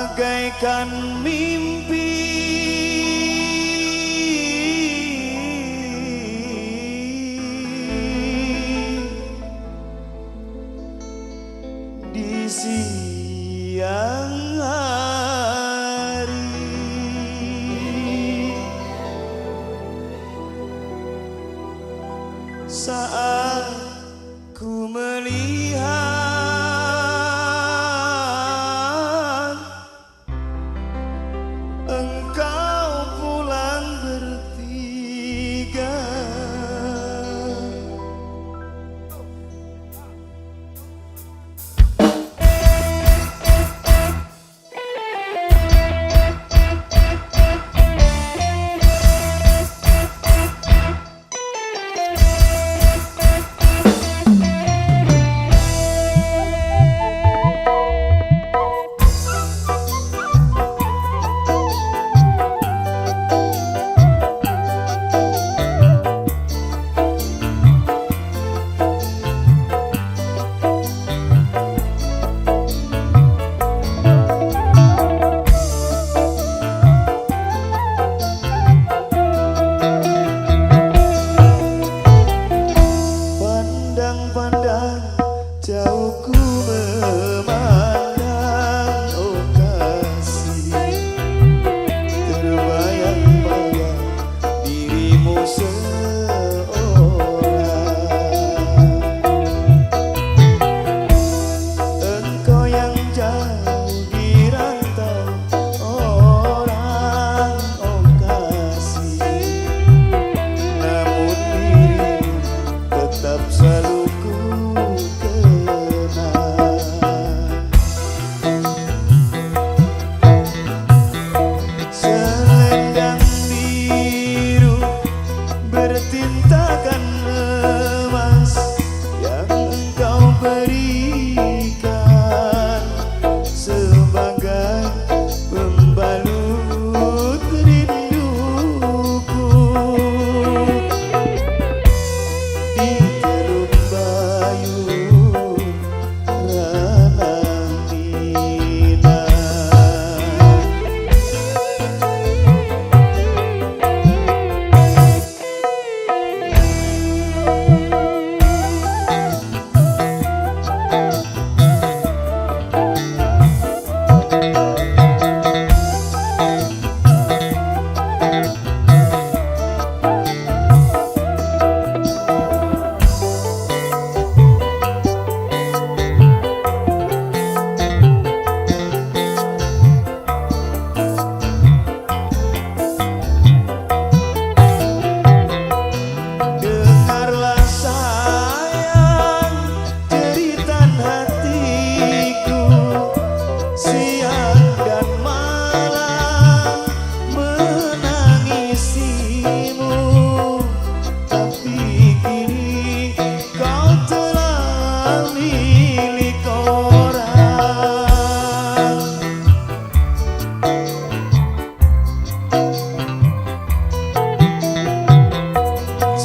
bagaikan mimpi di siang hari, saat ku melihat engkau pulang bertiga. Pandang-pandang jauh ku memandang, oh kasih, terbayang-bayang dirimu seorang. Engkau yang jauh di rantau orang, oh kasih, namun dirimu tetap selalu ku kenang. Selendang biru bertintakan emas yang engkau berikan sebagai pembalut rinduku. Di Teluk Bayu, Ranah Minang. Dengarlah sayang jeritan hatiku, siang dan malam menangisimu, tapi kini kau telah milik orang.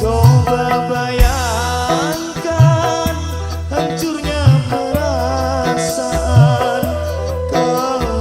Coba bayangkan hancurnya perasaan kau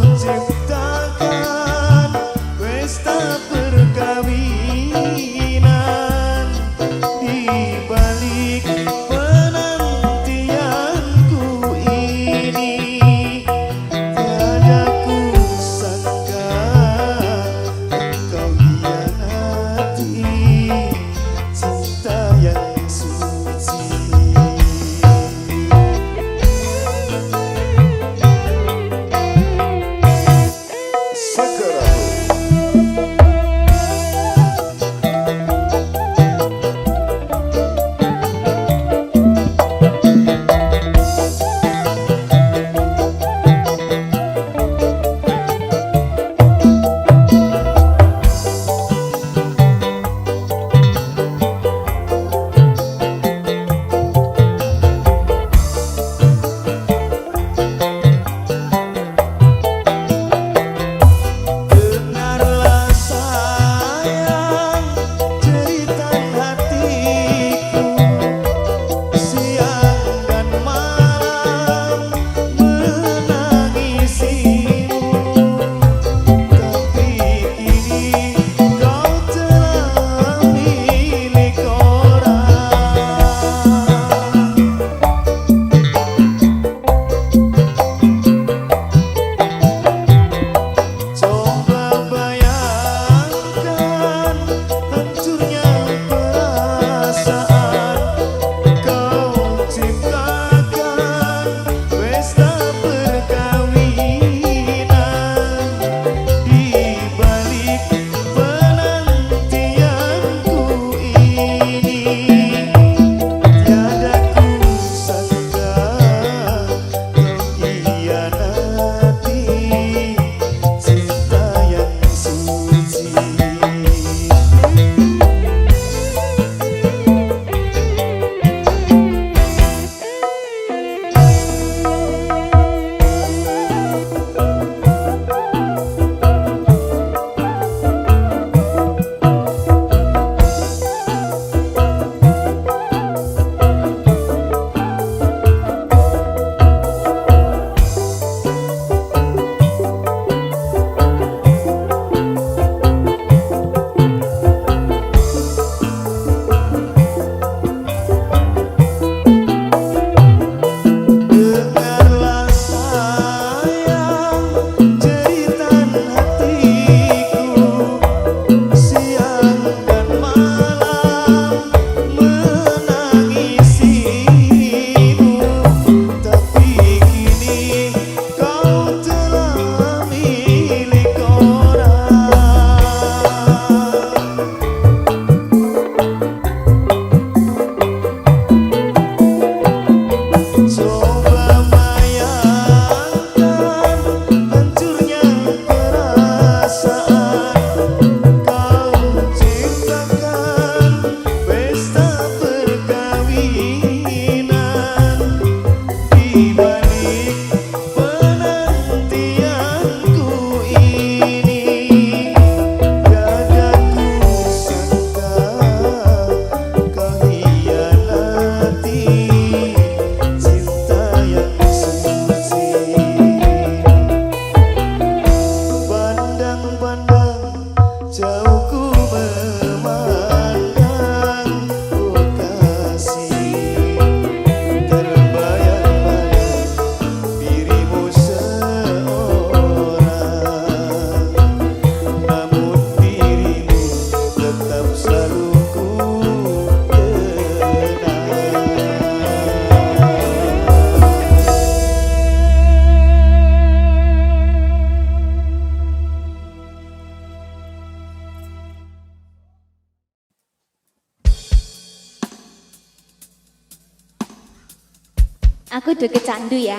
Aku udah kecandu ya.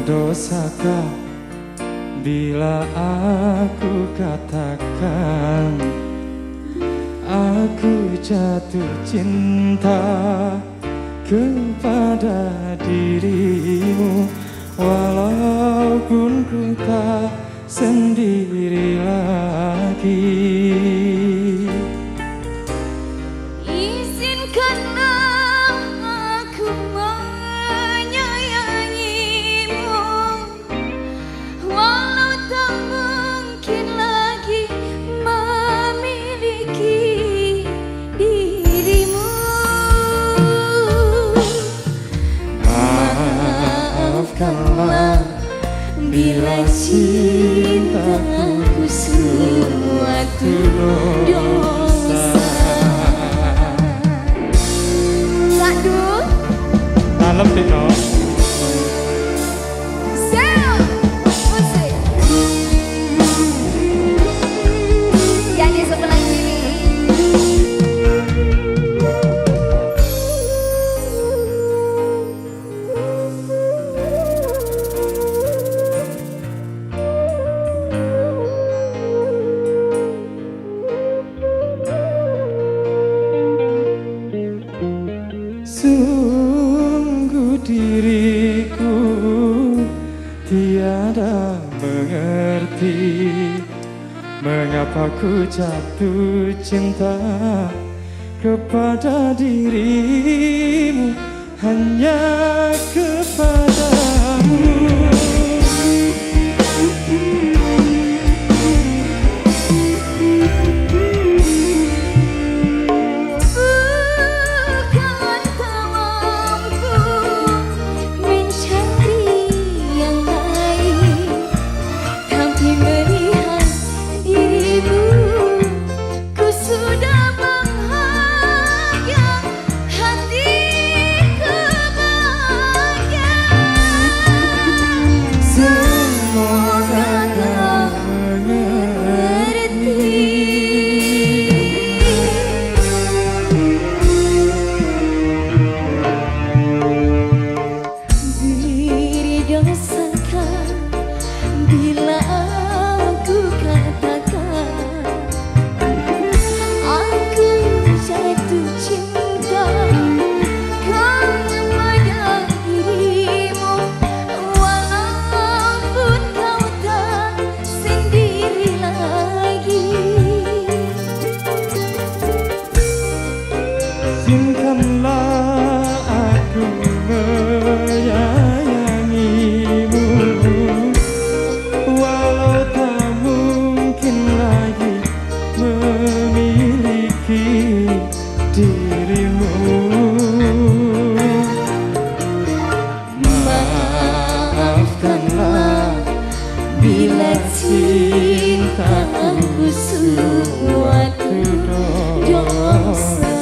Berdosakah bila aku katakan aku jatuh cinta kepada dirimu, walaupun ku tak sendiri lagi. Bila cintaku suatu dosa. Aduh, dalam dino. Yang di sebelah sini. Sungguh diriku tiada mengerti mengapa ku jatuh cinta kepada dirimu, hanya kepadamu. Bila aku katakan aku jatuh cinta kepada dirimu, walaupun kau tak sendiri lagi. Izinkanlah aku menyayangimu, walau tak mungkin lagi memiliki dirimu. Maafkanlah bila cintaku suatu dosa.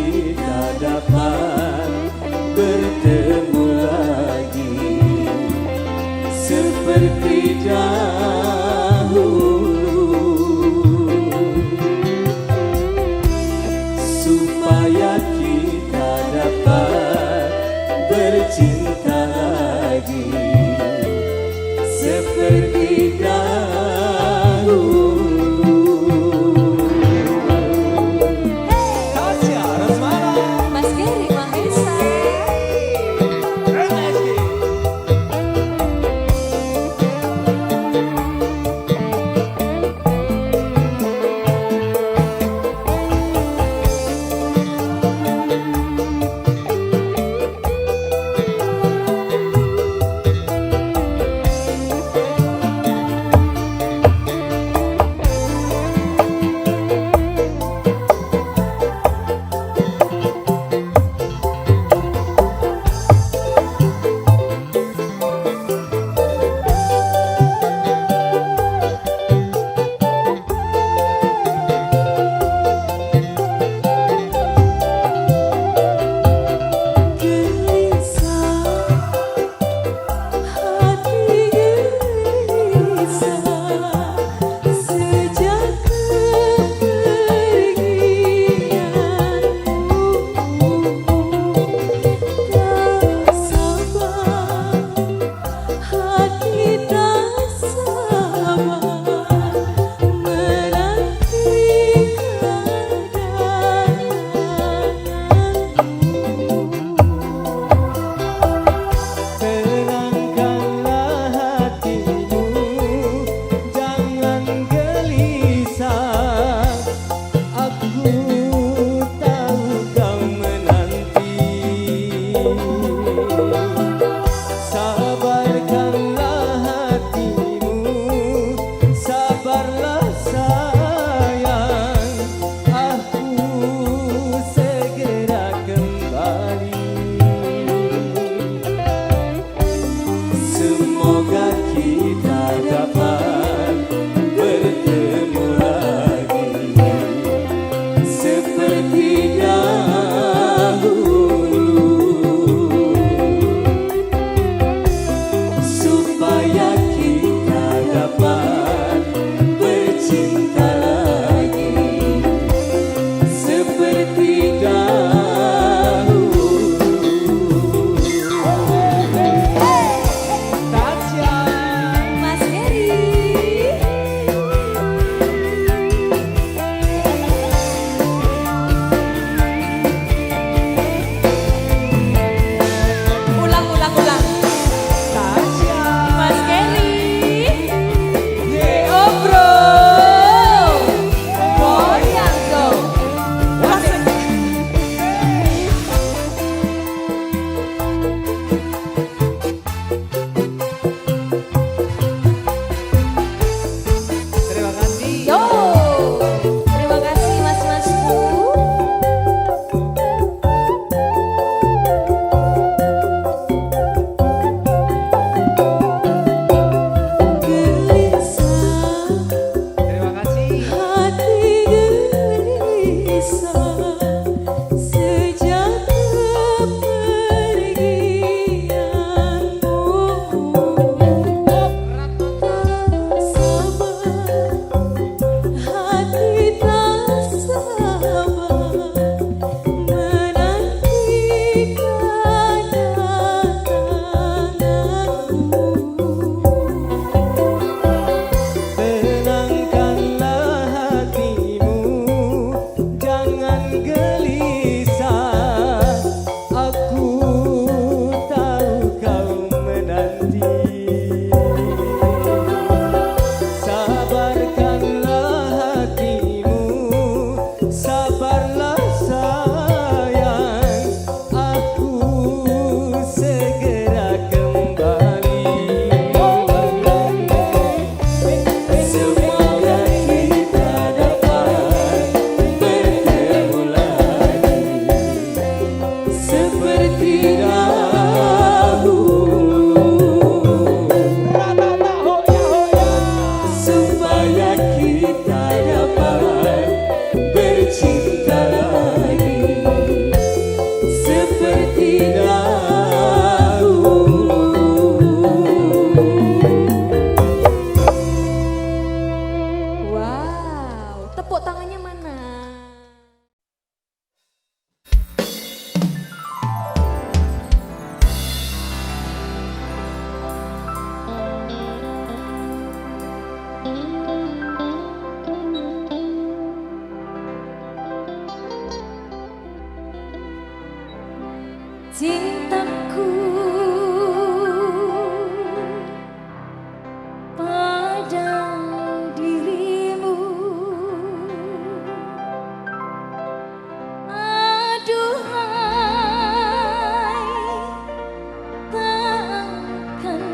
kita dapat bertemu lagi seperti dahulu, supaya kita dapat bercinta lagi seperti dahulu. Tasya Rosmala. Mas Geri Mahesa. cintaku pada dirimu. Aduhai, takkan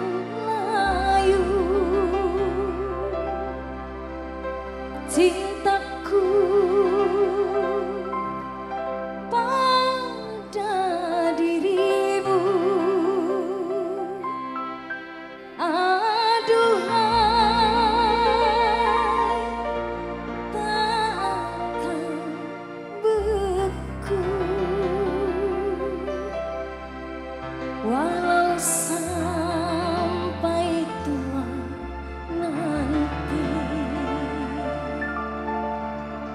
layu cintaku pada dirimu. Aduhai, takkan beku walau sampai tua nanti.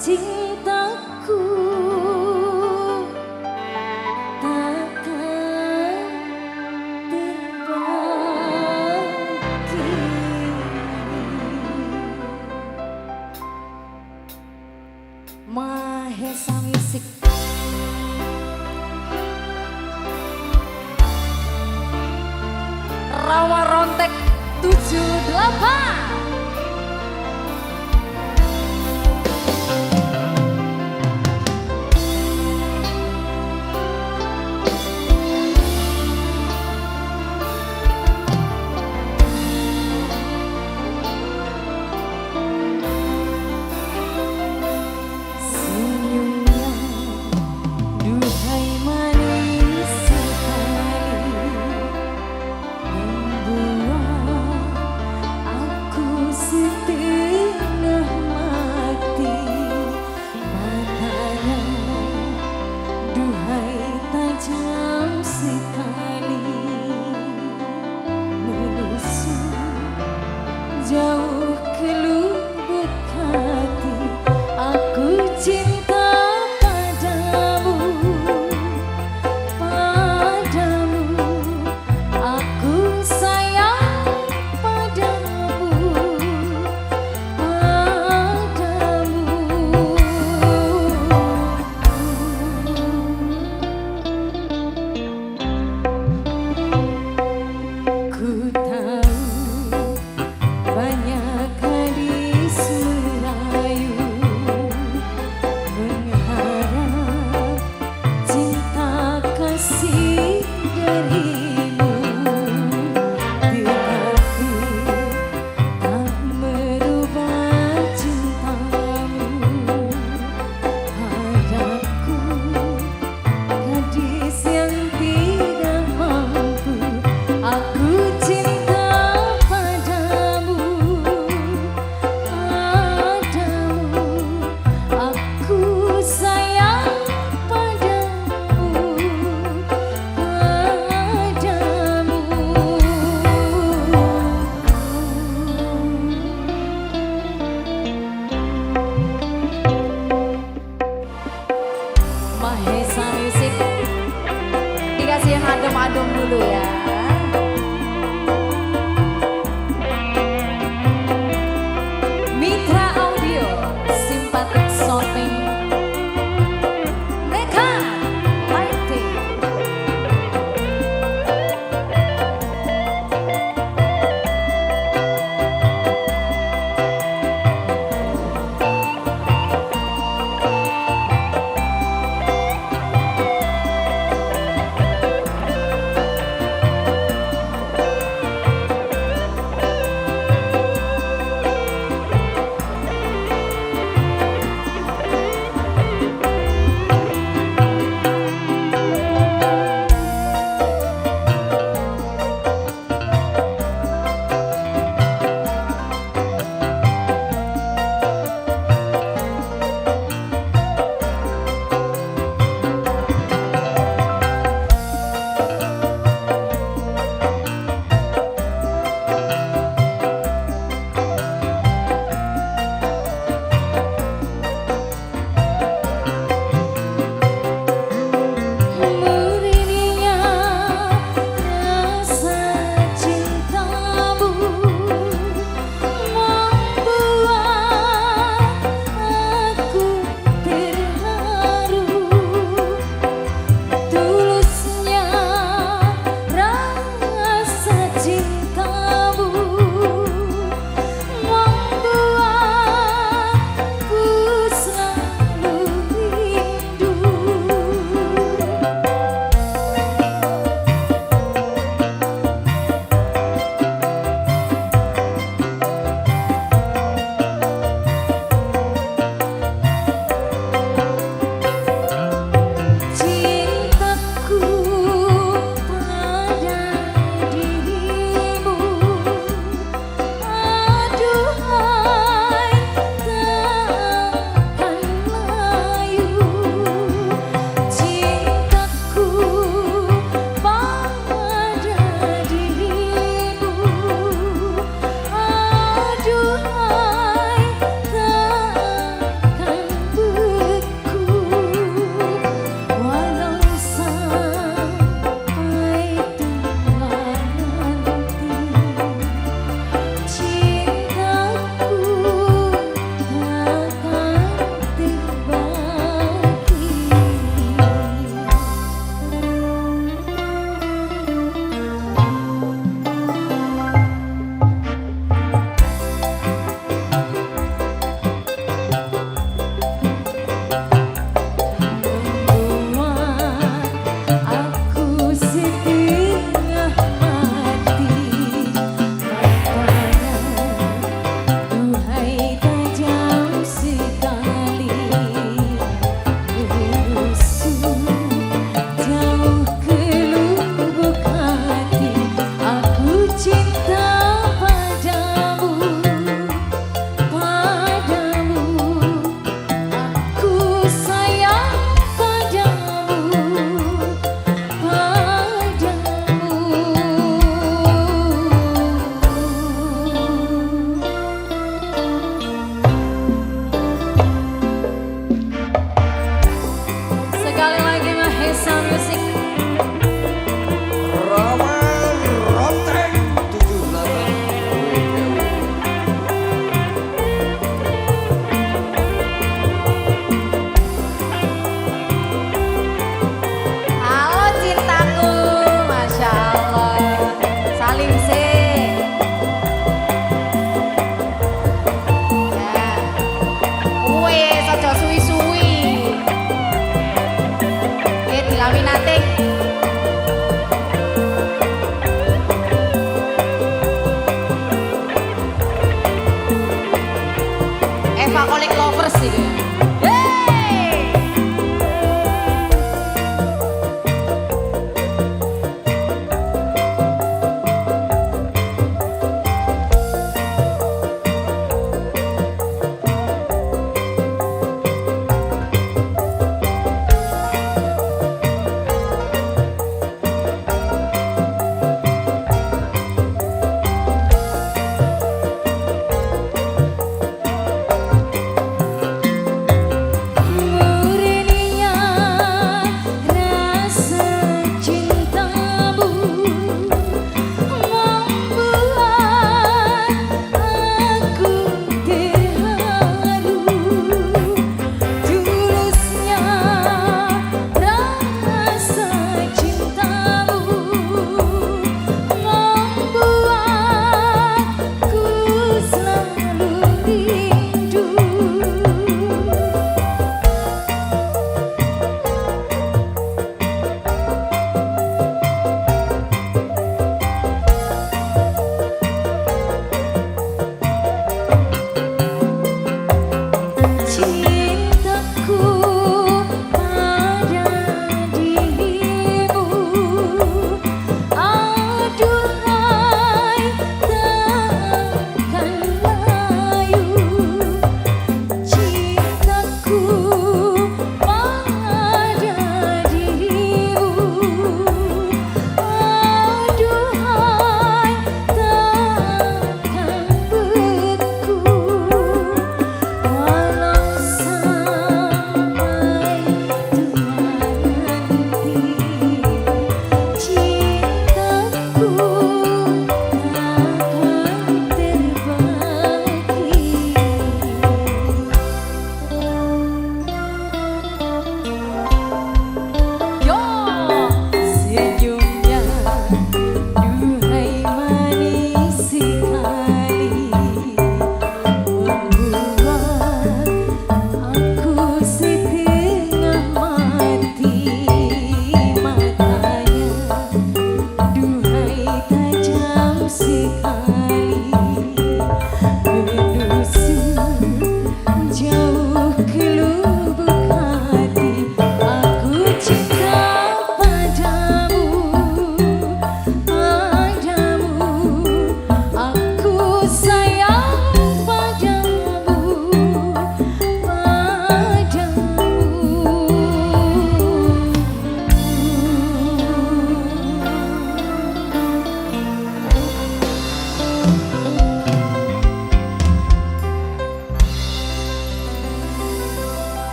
Cintaku takkan terbagi. Mahesa Music. Rawa Rontek 78. Jauh ke lubuk hati, aku cinta padamu, padamu, aku sayang padamu, padamu. Ku tahu banyak gadis merayu mengharap cinta kasih darimu, tetapi tak merubah cintamu padaku, gadis yang tidak mampu. Aku cinta padamu, padamu, aku sayang padamu, padamu. Mahesa Music dikasih yang adem-adem dulu ya. Mitra Audio, Simpatik Shopping, Neka Lighting. Ting. Eva Kolek Lovers itu ya.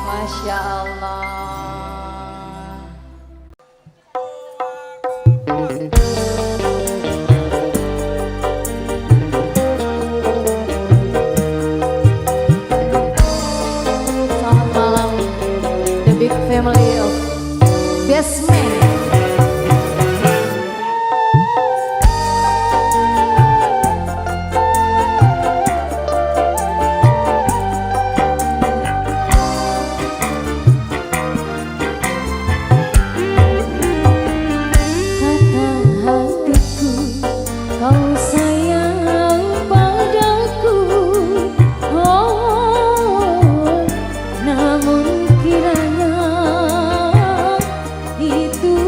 Masya Allah. Selamat malam, the big family of Basement. Namun kiranya itu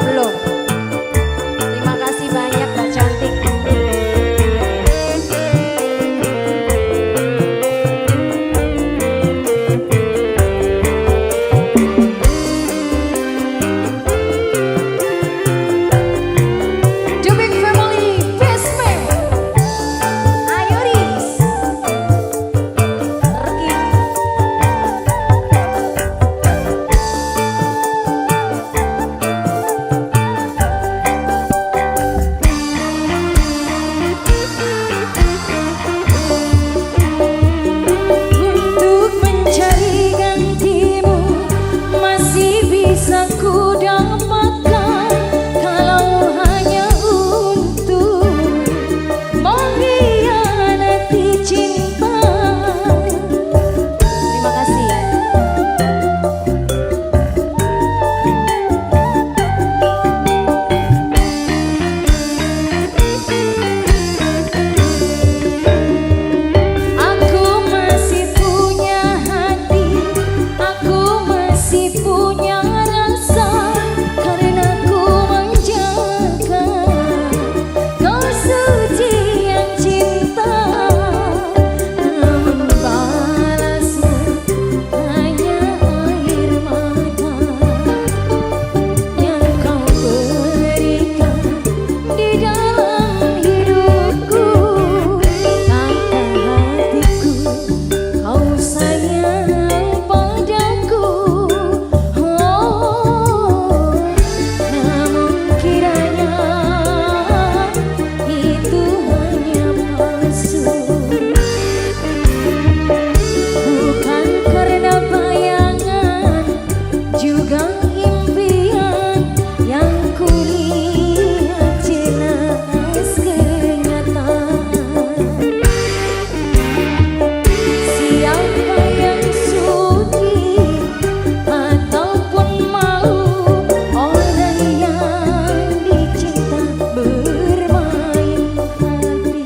belum? Terima kasih banyak Mbak Cantik. The Big Family Best Man. Ayo Riz. Pergi. Untuk mencari gantimu masih bisa ku dapatkan kalau hanya untuk mengkhianati cinta. Terima kasih. Aku masih punya hati, aku masih punya rasa, karena ku menjaga kesucian cinta. Namun balasnya hanya air mata yang kau berikan di dalam hidupku. Tanpa hatiku kau sayang padaku. Oh, namun kiranya itu hanya palsu, bukan karena bayangan juga impian yang kulihat jelas kenyataan. Siapa yang sudi ataupun mau orang yang dicinta bermain hati.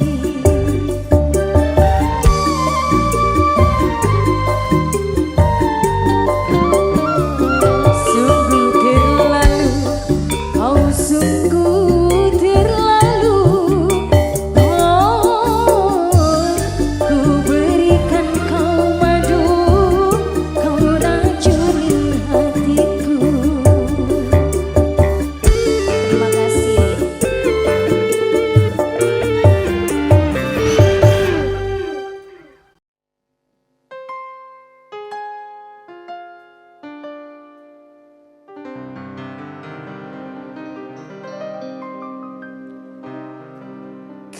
Sungguh terlalu, kau sungguh terlalu. Oh, ku berikan kau madu, kau racuni hatiku. Terima kasih.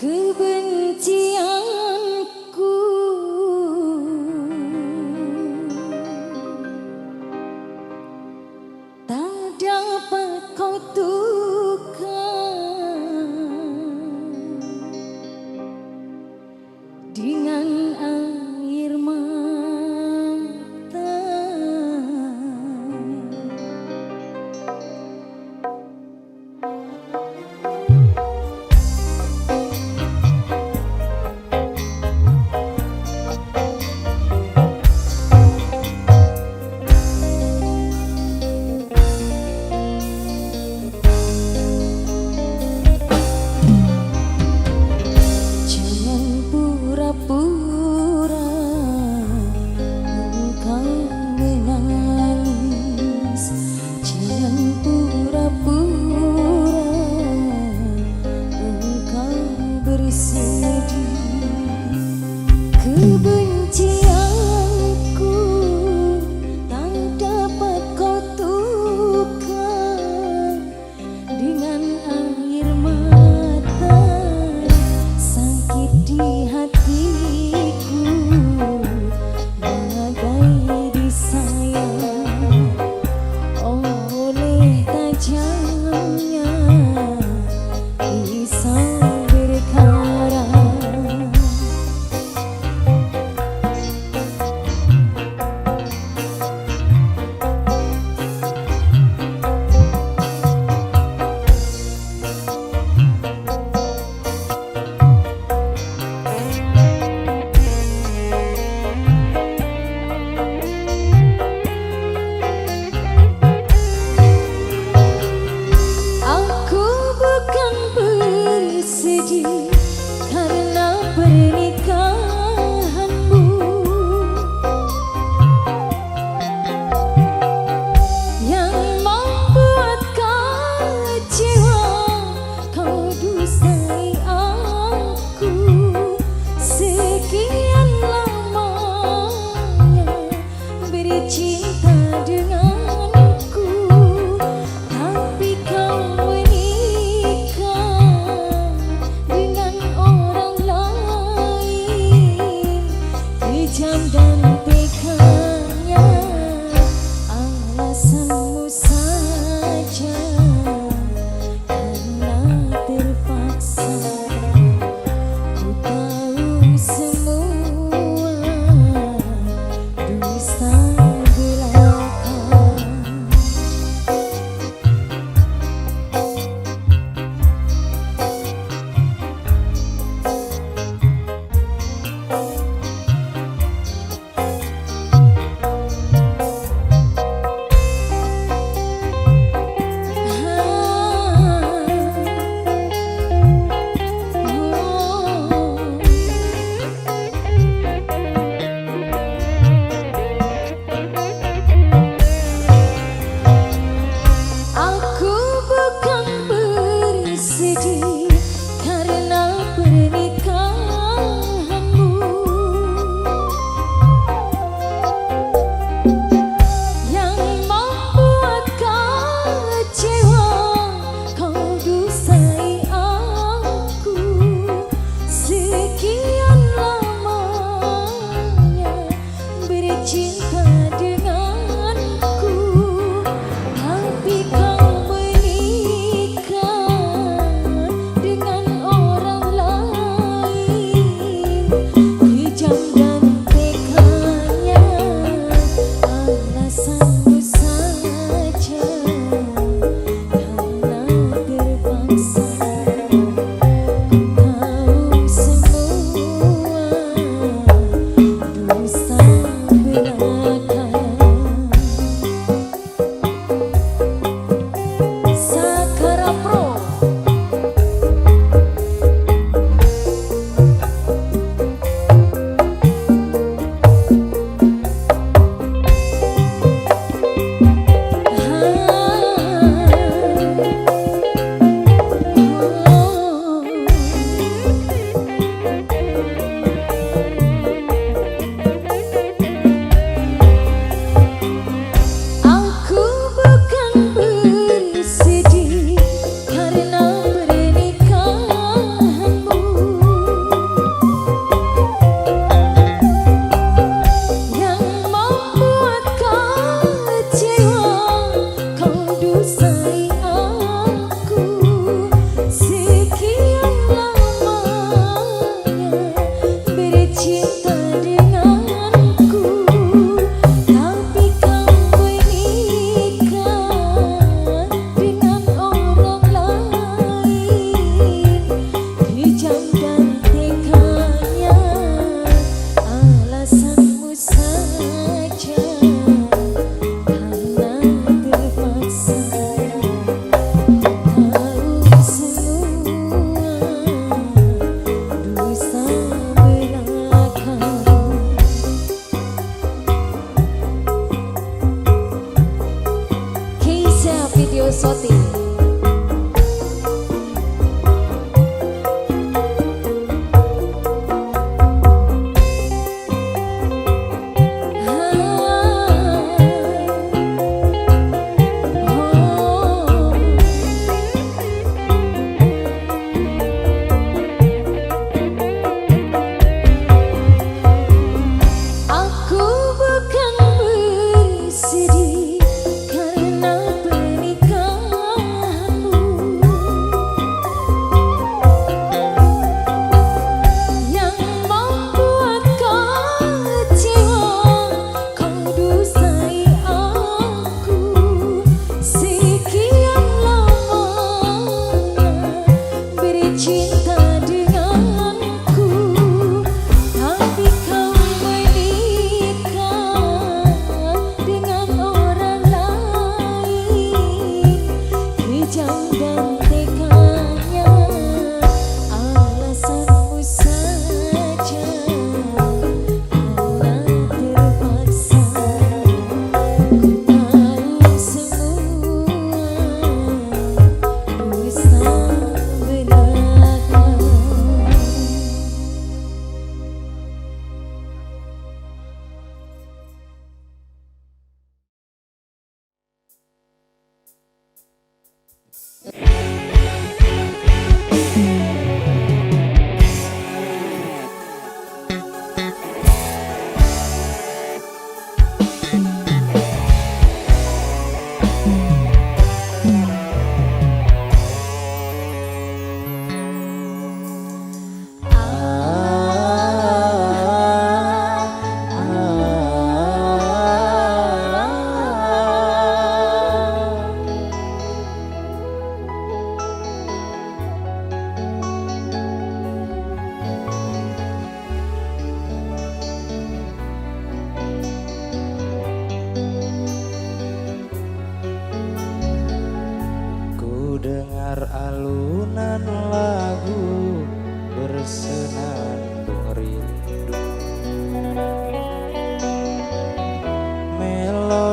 Kebencianku tak dapat kau tukar dengan air mata.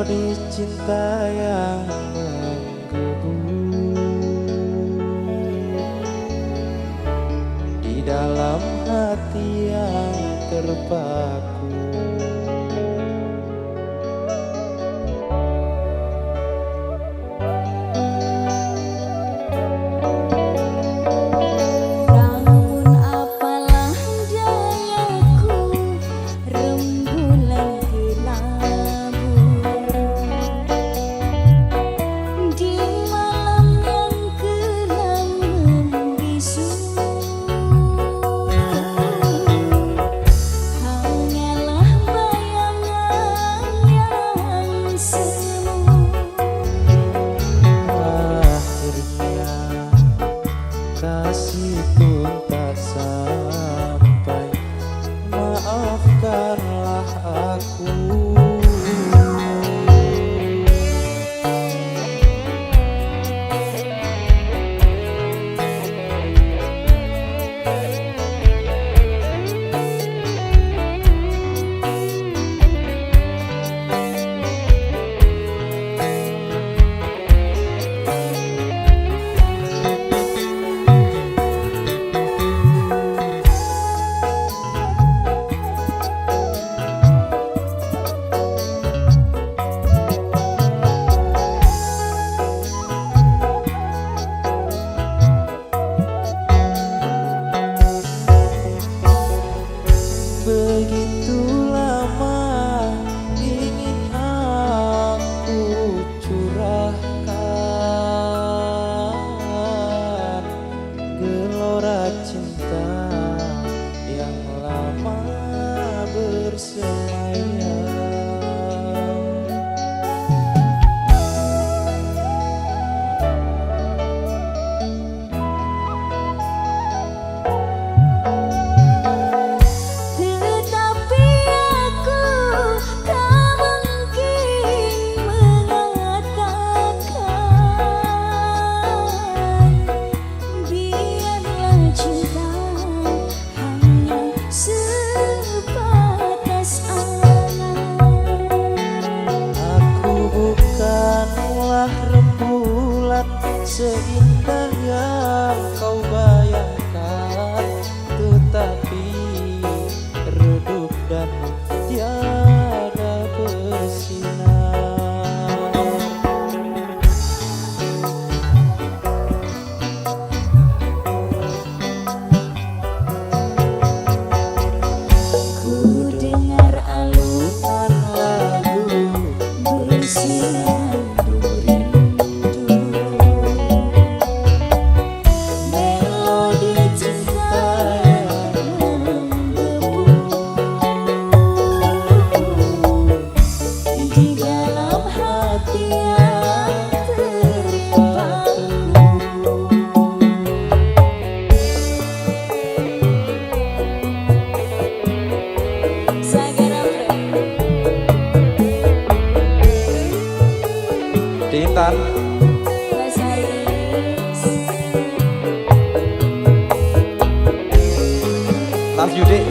melodi cinta yang menggebu di dalam hati yang terpaku. Kasih pun tak sampai, maafkanlah aku. Begitu lama ingin aku curahkan gelora cinta yang lama bersemayam. Rembulan seindah yang kau bayangkan, tetapi redup dan tiada bersinar. Ku dengar alunan lagu bersinar Intan. Love you, Dek.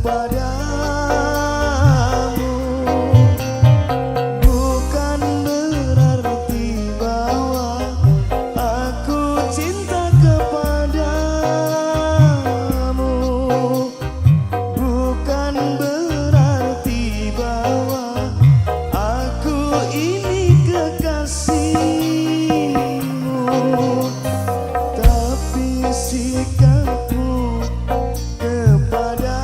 kepadamu bukan berarti bahwa aku cinta kepadamu, bukan berarti bahwa aku ini kekasihmu, tapi sikapmu kepadaku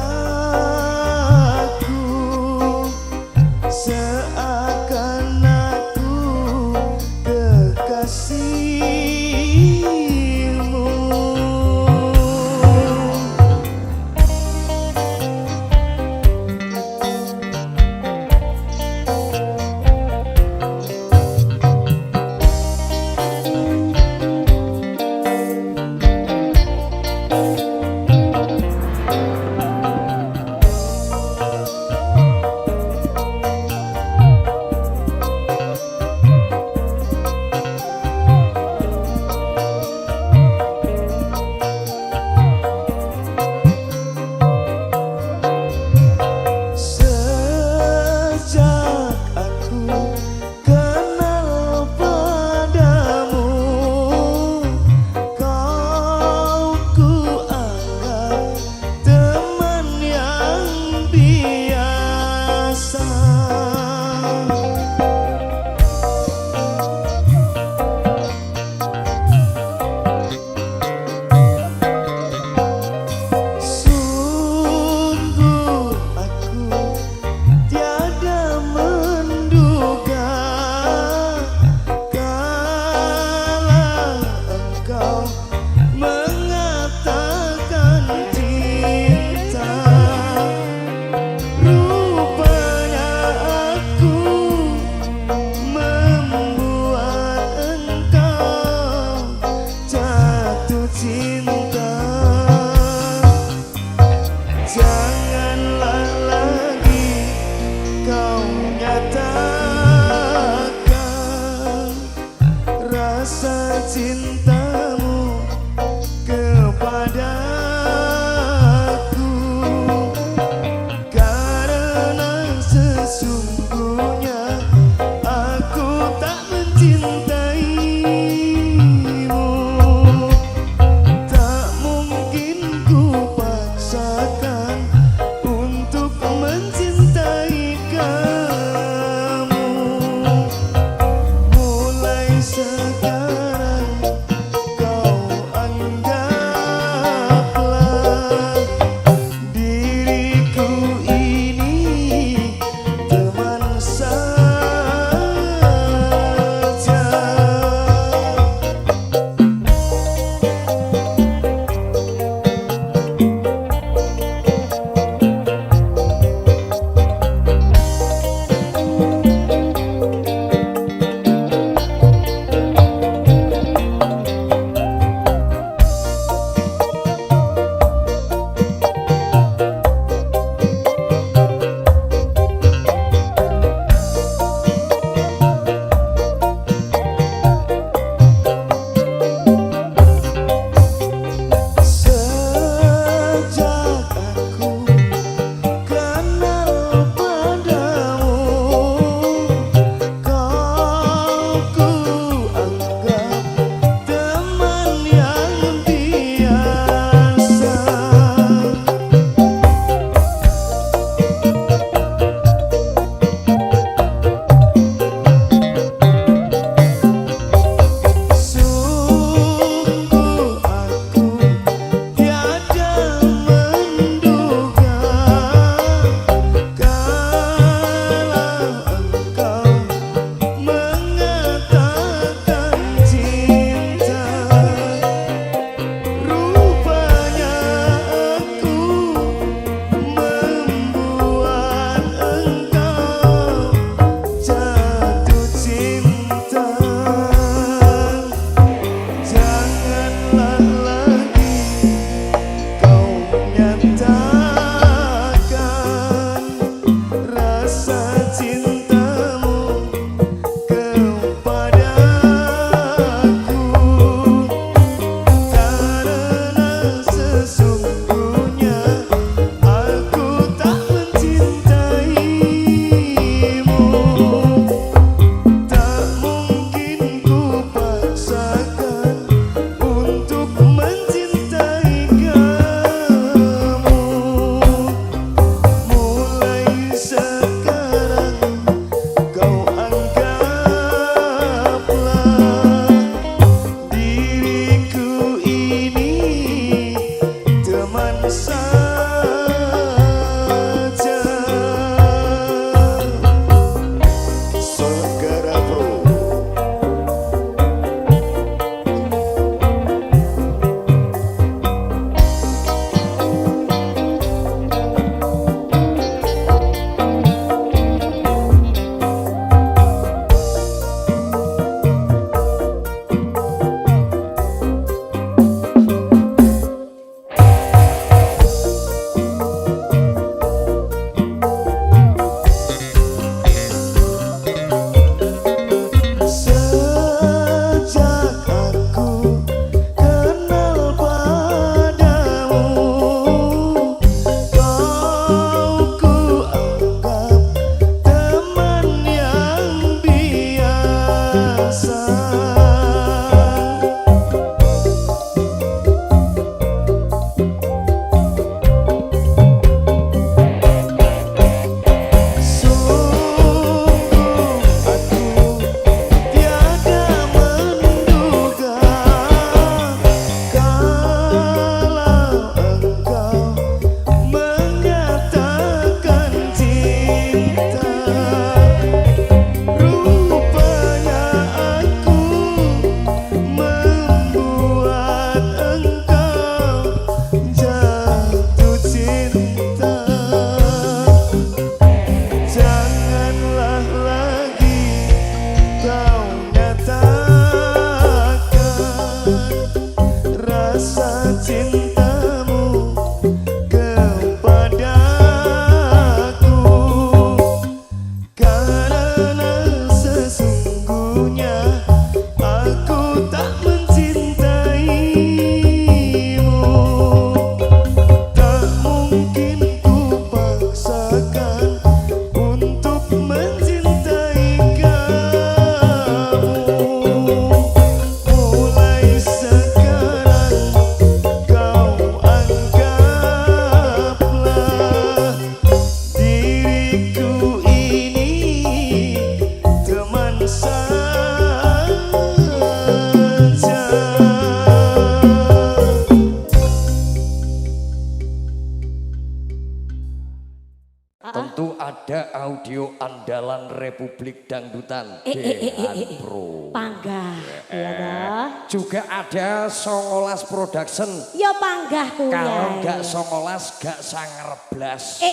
Tentu ada audio andalan Republik Dangdutan Dehan Pro. Panggah, ya dah. Juga ada Songolas Production. Ya panggah kuwi. Kalau enggak Songolas gak 19.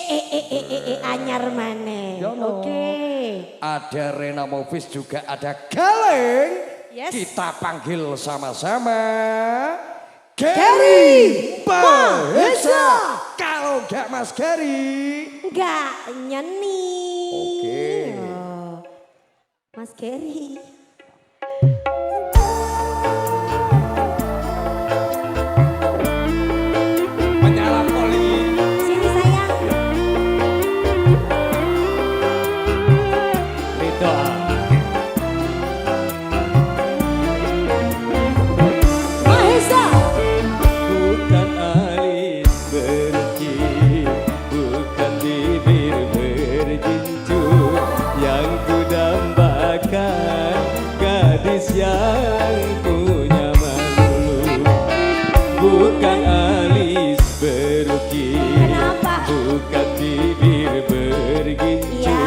Anyar maneh. Oke. Ada Rena Movies, juga ada Galeng. Yes. Kita panggil sama-sama Gary Mahesa. Kalau enggak Mas Gary, Enggak nyeni. Oke. Oh, Mas Gary. Menyala poli. Sini sayang. Rida. Mahesa. Bukan alis berki, bukan bibir bergincu, yang ku dambakan gadis yang punya malu. Bukan alis berki, Kenapa? bukan bibir bergincu, Iya.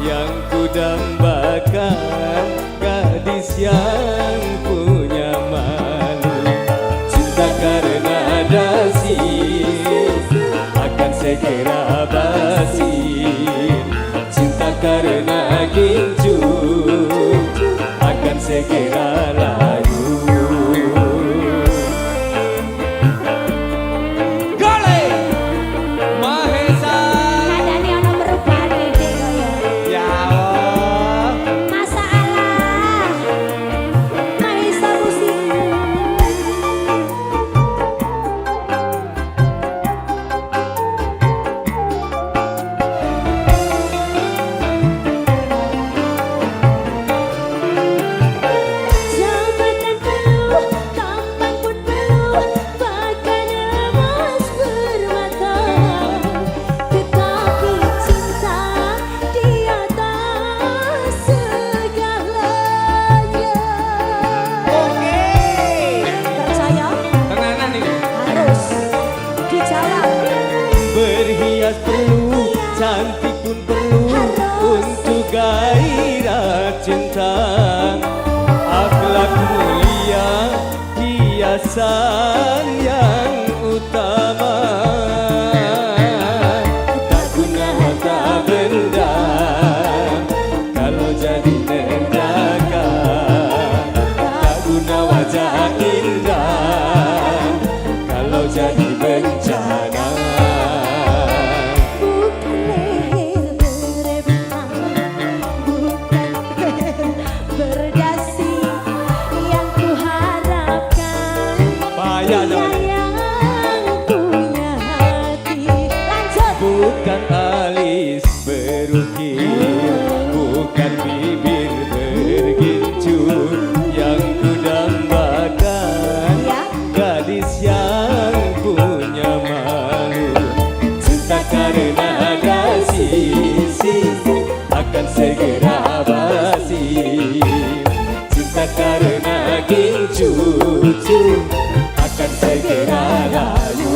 yang ku dambakan gadis yang punya malu. Cinta karena dasi akan segera basi, cinta karena gincu akan segera layu. Galeng Mahesa. Adane ana perubahan ide kaya. Ya Allah. Masalah. Mahesa musik. Jabatan penuh, tampan pun penuh, bahkan emas bermata. Tetapi cinta di atas segalanya. Oke. Percaya? Tenanan nih. Harus dijawab. Berhias perlu, cantik pun perlu untuk gairah cinta. Akhlak mulia, hiasan yang utama. Tak guna harta benda kalau jadi nendaka. Tak guna wajah indah kalau jadi bencana. Bukan leher berebutkan, bukan berdasi yang kuharapkan. Bahaya Dia dong. yang punya hati. Lanjut. Bukan alis berukir, bukan bibir bergincu, yang ku dambakan Ya. gadis yang punya malu. Cinta karena dasi akan segera basi, cinta karena gincu akan segera layu.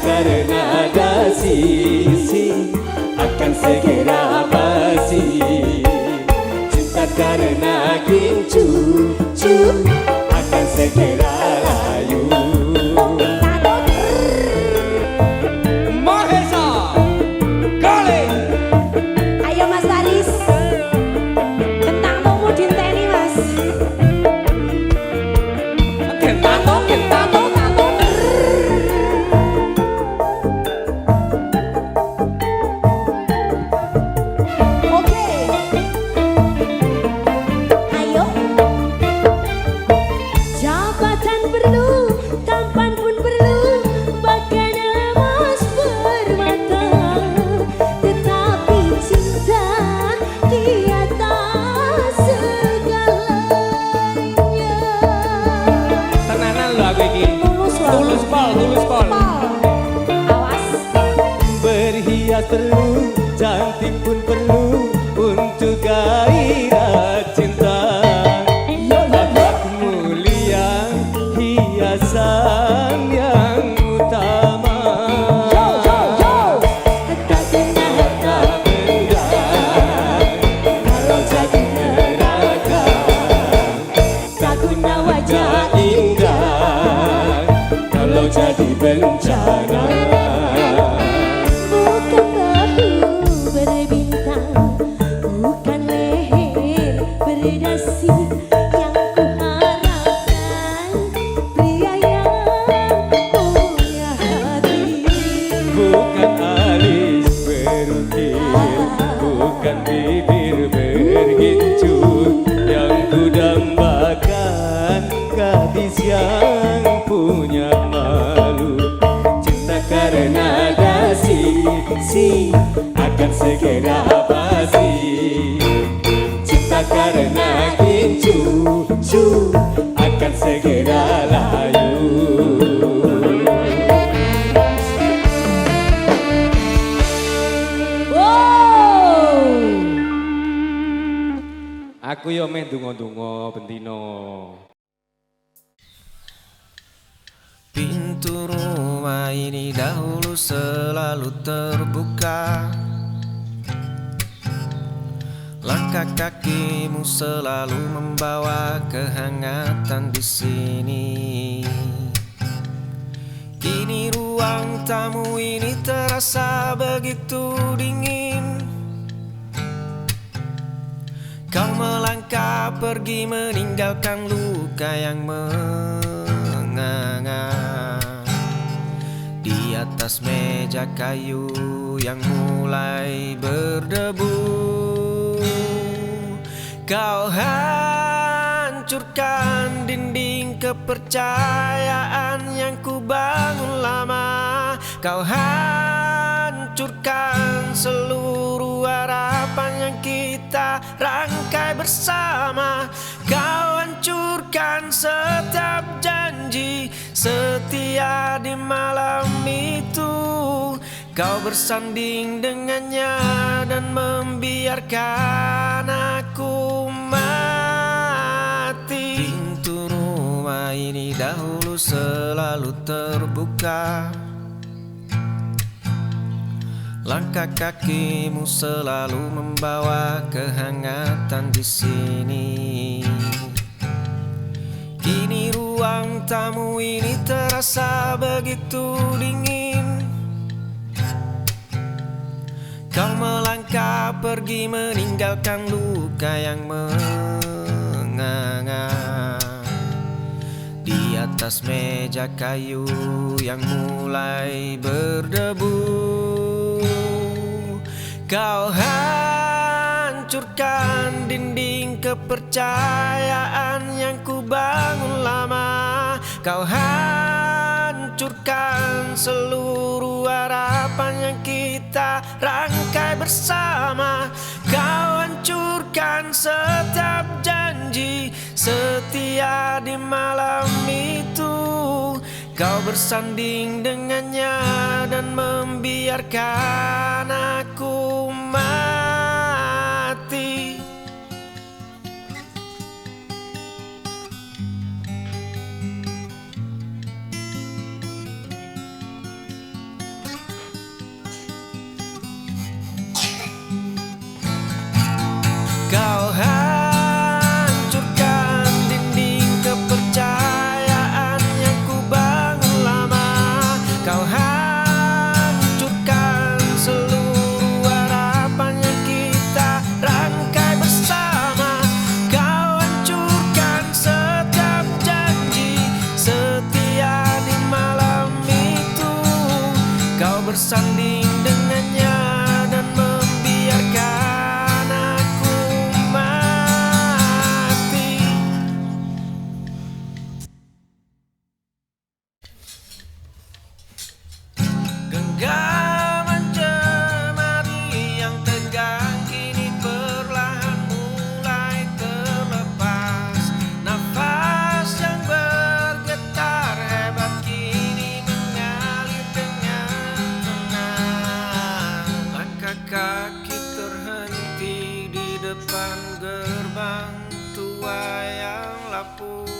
karena ada sisi akan segera basi. Cinta karena gincu akan segera layu. Mahesa Kale. Ayo Mas Haris, tentang tunggu dinteni Mas. Kentato, kentato. Oke, ayo. Jabatan perlu, tampan pun perlu, bahkan emas permata. Tetapi cinta di atas segalanya. Tenanan lho aku iki. Tulus loh. Tulus pol, tulus pol. Awas. Berhias perlu, cantik pun perlu untuk gairah cinta. Akhlak mulia, hiasan yang utama. Tak kena harta benda kalau jadi neraka. Tak guna wajah indah kalau jadi bencana. Bukan bahu berbintang, bukan leher berdasi yang kuharapkan, pria yang punya hati. Bukan alis berukir, bukan bibir bergincu, yang kudambakan gadis yang punya malu. Cinta karena ada sisi akan segera basi. Cinta karena gincu akan segera layu. Aku yo meh donga-donga bentino. Pintu rumah ini dahulu selalu terbuka. Langkah kakimu selalu membawa kehangatan di sini. Kini ruang tamu ini terasa begitu dingin. Kau melangkah pergi meninggalkan luka yang menganga. Di atas meja kayu yang mulai berdebu, kau hancurkan dinding kepercayaan yang ku bangun lama. Kau hancurkan seluruh harapan yang kita rangkai bersama. Kau hancurkan setiap janji setia di malam itu. Kau bersanding dengannya dan membiarkan aku mati. Pintu rumah ini dahulu selalu terbuka. Langkah kakimu selalu membawa kehangatan di sini. Kini ruang tamu ini terasa begitu dingin. Kau melangkah pergi meninggalkan luka yang menganga. Di atas meja kayu yang mulai berdebu, kau hancurkan dinding kepercayaan yang ku bangun lama. Kau hancurkan seluruh harapan yang kita rangkai bersama. Kau hancurkan setiap janji setia di malam itu. Kau bersanding dengannya dan membiarkan aku mati. Kau hancurkan dinding kepercayaan yang ku bangun lama. Kau hancurkan seluruh harapan yang kita rangkai bersama. Kau hancurkan setiap janji setia di malam itu. Kau bersanding dengannya dan membiarkan aku mati. Genggaman jemari yang tegang kini perlahan mulai terlepas. Nafas yang bergetar hebat kini mengalir dengan tenang. Langkah kaki terhenti di depan gerbang tua yang lapuk.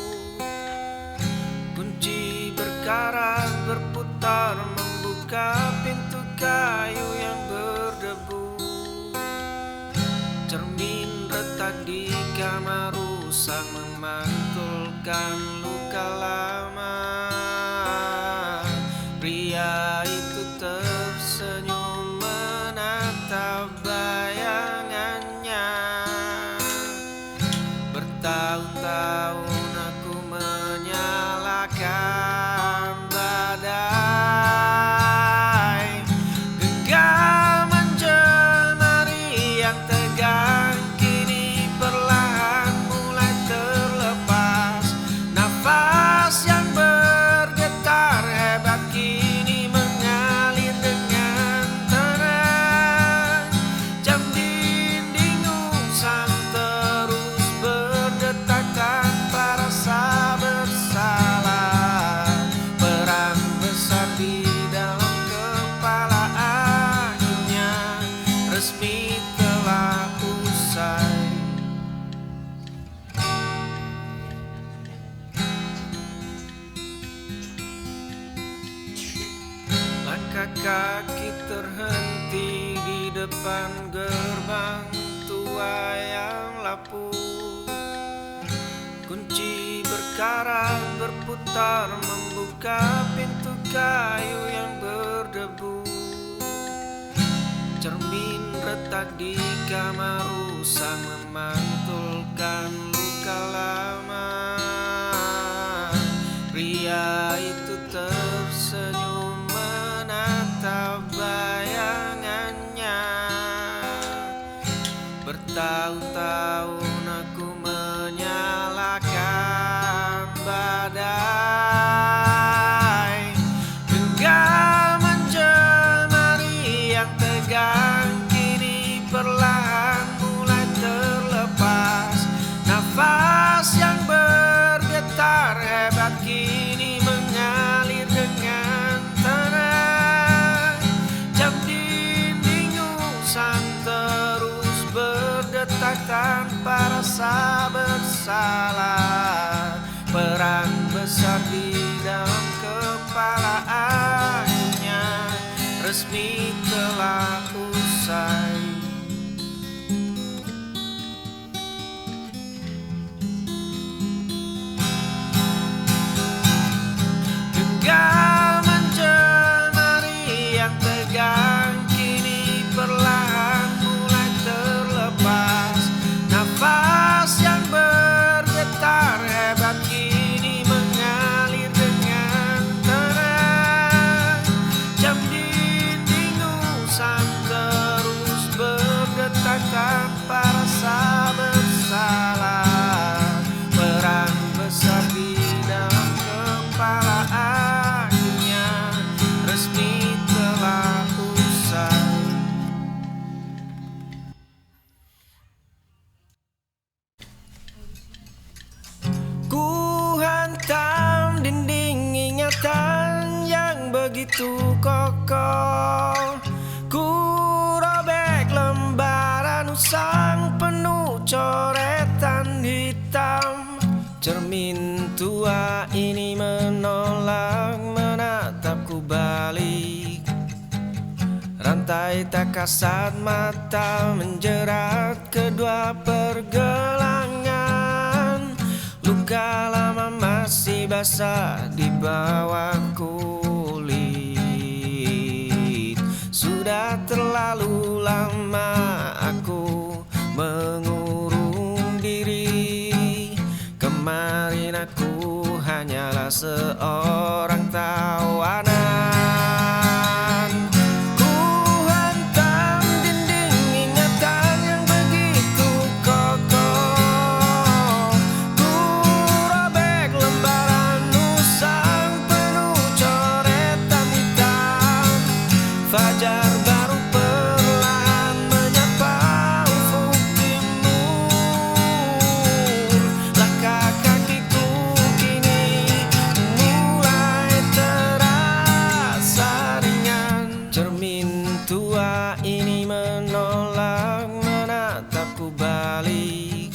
Kunci berkarat berputar membuka pintu kayu yang berdebu. Cermin retak di kamar rusak memantulkan luka lama. Pria itu tersenyum menatap bayangannya. Bertahun-tahun aku menyalakan badai. Genggaman jemari yang tegang kini perlahan mulai terlepas. Nafas yang bergetar hebat kini mengalir dengan tenang. Jam dinding usang terus berdetak tanpa rasa bersalah. Perang besar di dalam kepala akhirnya resmi telah usai. Langkah kaki terhenti di depan gerbang tua yang lapuk. Kunci berkarat berputar membuka pintu kayu yang berdebu. Cermin retak di kamar rusak memantulkan luka lama. Pria itu tersenyum menatap bayangannya. Bertahun-tahun aku menyalakan badai. Genggaman jemari yang tegang kini perlahan mulai terlepas. Nafas yang bergetar hebat kini mengalir dengan tenang. Jam dinding usang terus berdetak tanpa rasa bersalah. Perang besar di dalam kepala akhirnya resmi telah usai. Genggaman jemari yang tegang kini perlahan mulai terlepas. Nafas yang bergetar hebat kini mengalir dengan tenang. Jam dinding usang terus berdetak tanpa rasa bersalah. Perang besar di dalam kepala akhirnya resmi telah usai. Ku hantam dinding ingatan yang begitu kokoh. Ku robek lembaran usang penuh coretan hitam. Cermin tua ini menolak menatapku balik. Rantai tak kasat mata menjerat kedua pergelangan. Luka lama masih basah di bawah kulit. Sudah terlalu lama aku mengurung diri. Kemarin aku hanyalah seorang tawanan. Ku hantam dinding ingatan yang begitu kokoh. Ku robek lembaran usang penuh coretan hitam. Fajar baru perlahan menyapa ufuk timur. Langkah kakiku kini mulai terasa ringan. Cermin tua ini menolak menatapku balik.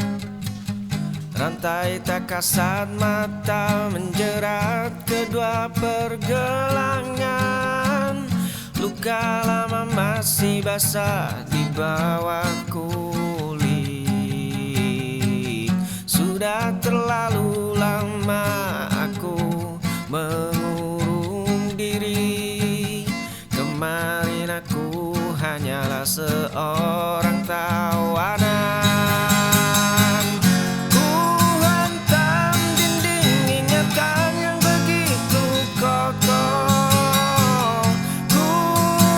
Rantai tak kasat mata menjerat kedua pergelangan. Luka lama masih basah di bawah kulit. Sudah terlalu lama aku mengurung diri. Kemarin aku hanyalah seorang tawanan. Ku hantam dinding ingatan yang begitu kokoh. Ku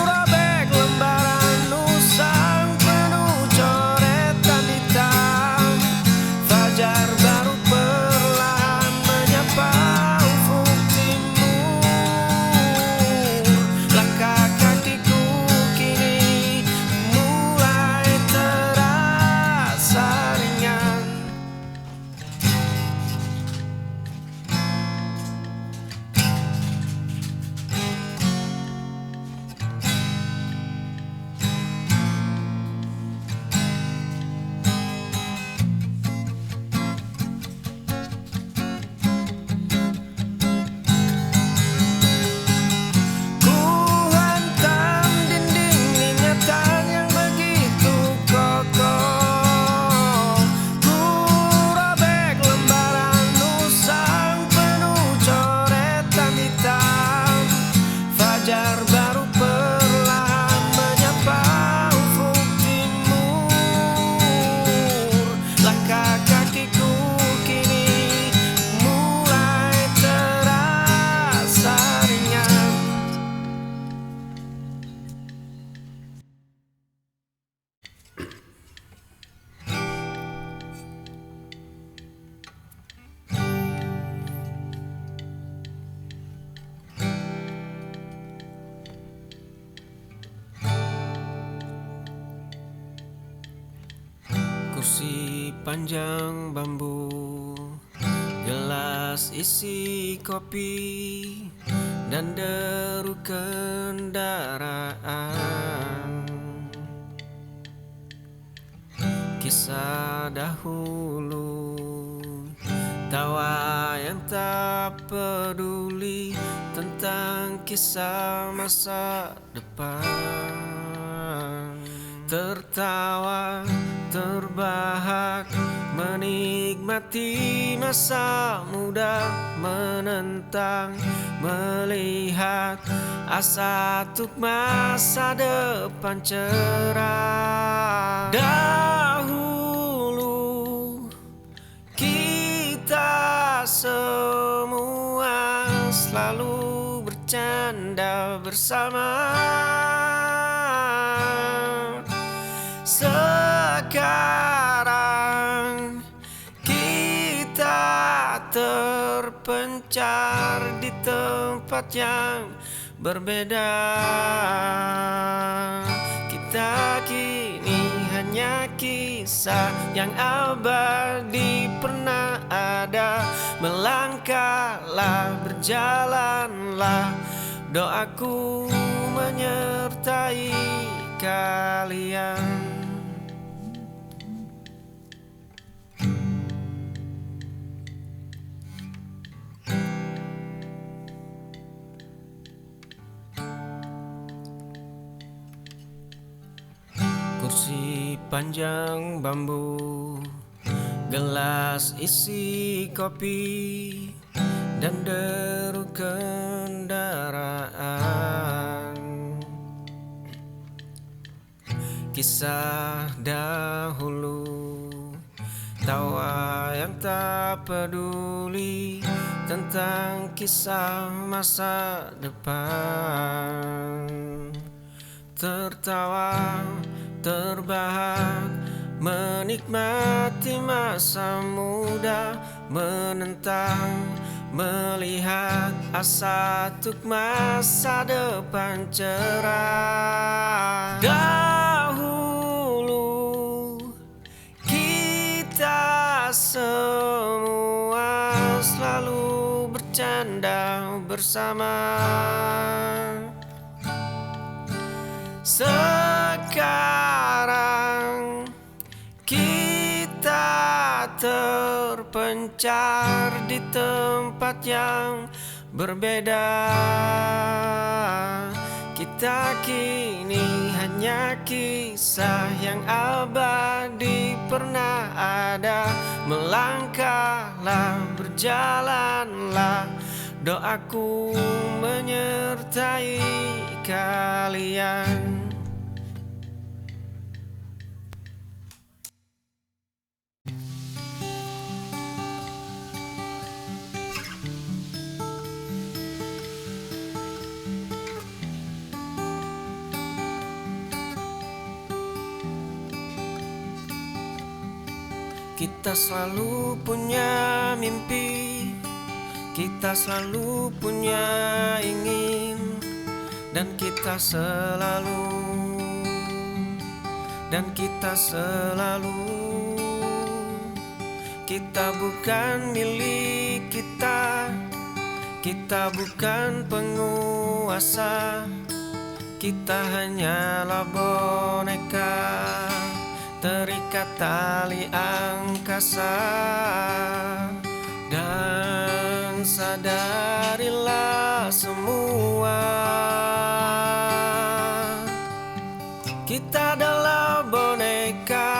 robek lembaran usang penuh coretan hitam. Fajar baru perlahan menyapa ufuk timur. Langkah kakiku kini mulai terasa ringan. Ku hantam dinding ingatan yang begitu kokoh. Ku robek lembaran usang penuh coretan hitam. Fajar baru perlahan menyapa ufuk timur. Langkah kakiku kini mulai terasa ringan. Kursi panjang bambu, gelas isi kopi, dan deru kendaraan. Kisah dahulu, tawa yang tak peduli tentang kisah masa depan. Tertawa, terbahak, menikmati masa muda, menentang, melihat asa untuk masa depan cerah. Dahulu kita semua selalu bercanda bersama. Sekarang kita terpencar di tempat yang berbeda. Kita kini hanya kisah yang abadi pernah ada. Melangkahlah, berjalanlah, doaku menyertai kalian. kursi panjang bambu, gelas isi kopi, dan deru kendaraan. Kisah dahulu, tawa yang tak peduli tentang kisah masa depan. Tertawa, terbahak, menikmati masa muda, menentang, melihat asa untuk masa depan cerah. Dahulu kita semua selalu bercanda bersama. Sekarang kita terpencar di tempat yang berbeda. Kita kini hanya kisah yang abadi pernah ada. Melangkahlah, berjalanlah, doaku menyertai kalian. Kita selalu punya mimpi, kita selalu punya ingin, dan kita selalu kita bukan milik kita bukan penguasa, kita hanyalah boneka terikat tali angkasa. Dan sadarilah semua, kita adalah boneka,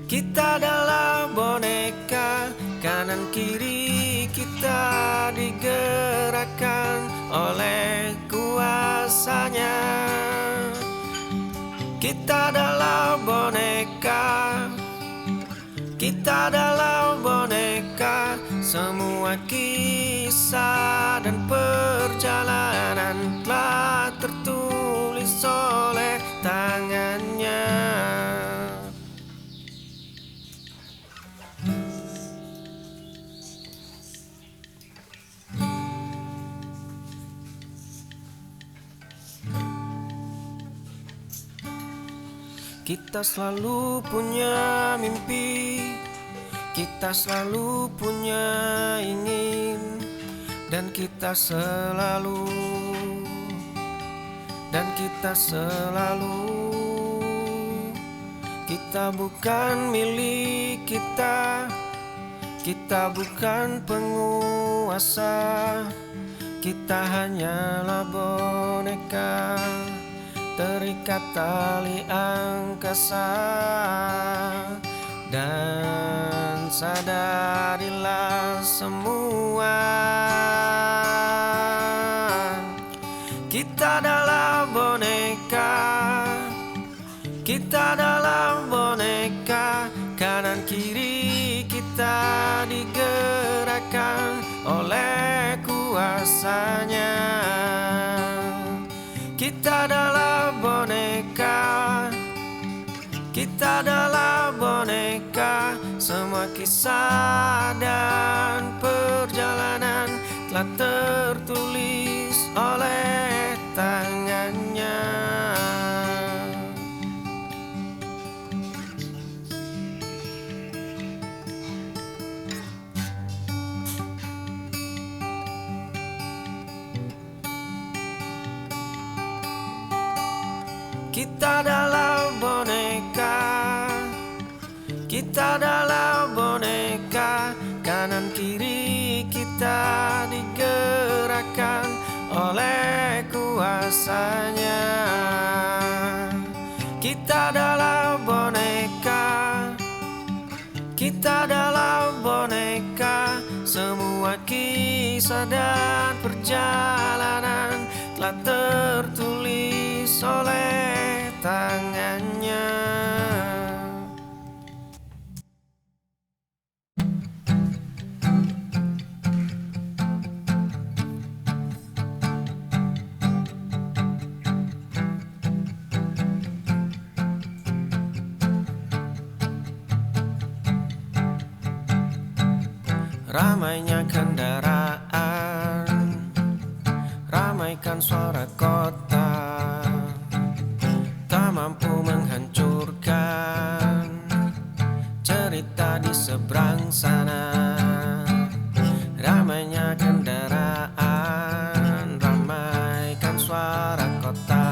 kita adalah boneka. Kanan kiri kita digerakkan oleh kuasanya. Kita adalah boneka, kita adalah boneka. Semua kisah dan perjalanan telah tertulis oleh tangannya. Kita selalu punya mimpi, kita selalu punya ingin, dan kita selalu kita bukan milik kita bukan penguasa, kita hanyalah boneka terikat tali angkasa. Dan sadarilah semua, kita adalah boneka, kita adalah boneka. Kanan kiri kita digerakkan oleh kuasanya. Kita adalah boneka, kita adalah boneka. Semua kisah dan perjalanan telah tertulis oleh tangannya. Kita adalah boneka, kita adalah boneka. Kanan kiri kita digerakkan oleh kuasanya. Kita kisah dan perjalanan telah tertulis oleh tangannya. Ramainya kendaraan, ramaikan suara kota, tak mampu menghancurkan cerita di seberang sana. Ramainya kendaraan, ramaikan suara kota,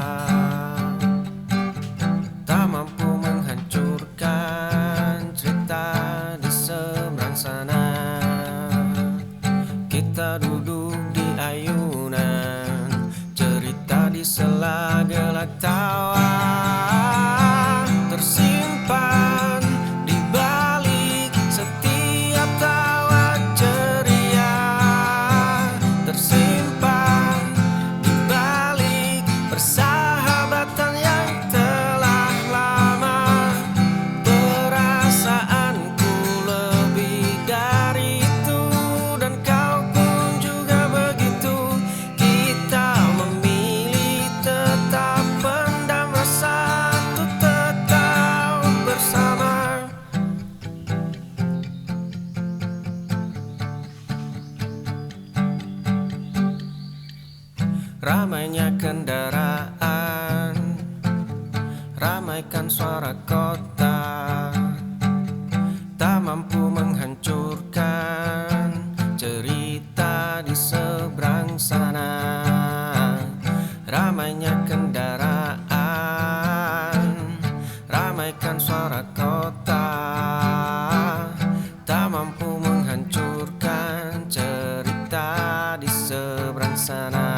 tak mampu menghancurkan cerita di seberang sana. Kita duduk di ayunan, cerita di sela-gela tawa, tersimpan di balik setiap tawa ceria, tersimpan di balik persahabatan yang telah lama. Perasaanku lebih dari itu, dan kau pun juga begitu. Kita memilih tetap pendam rasa untuk tetap bersama. Ramainya kendaraan, ramaikan suara kota, tak mampu menghancurkan cerita di seberang sana. Ramainya kendaraan, ramaikan suara kota, tak mampu menghancurkan cerita di seberang sana.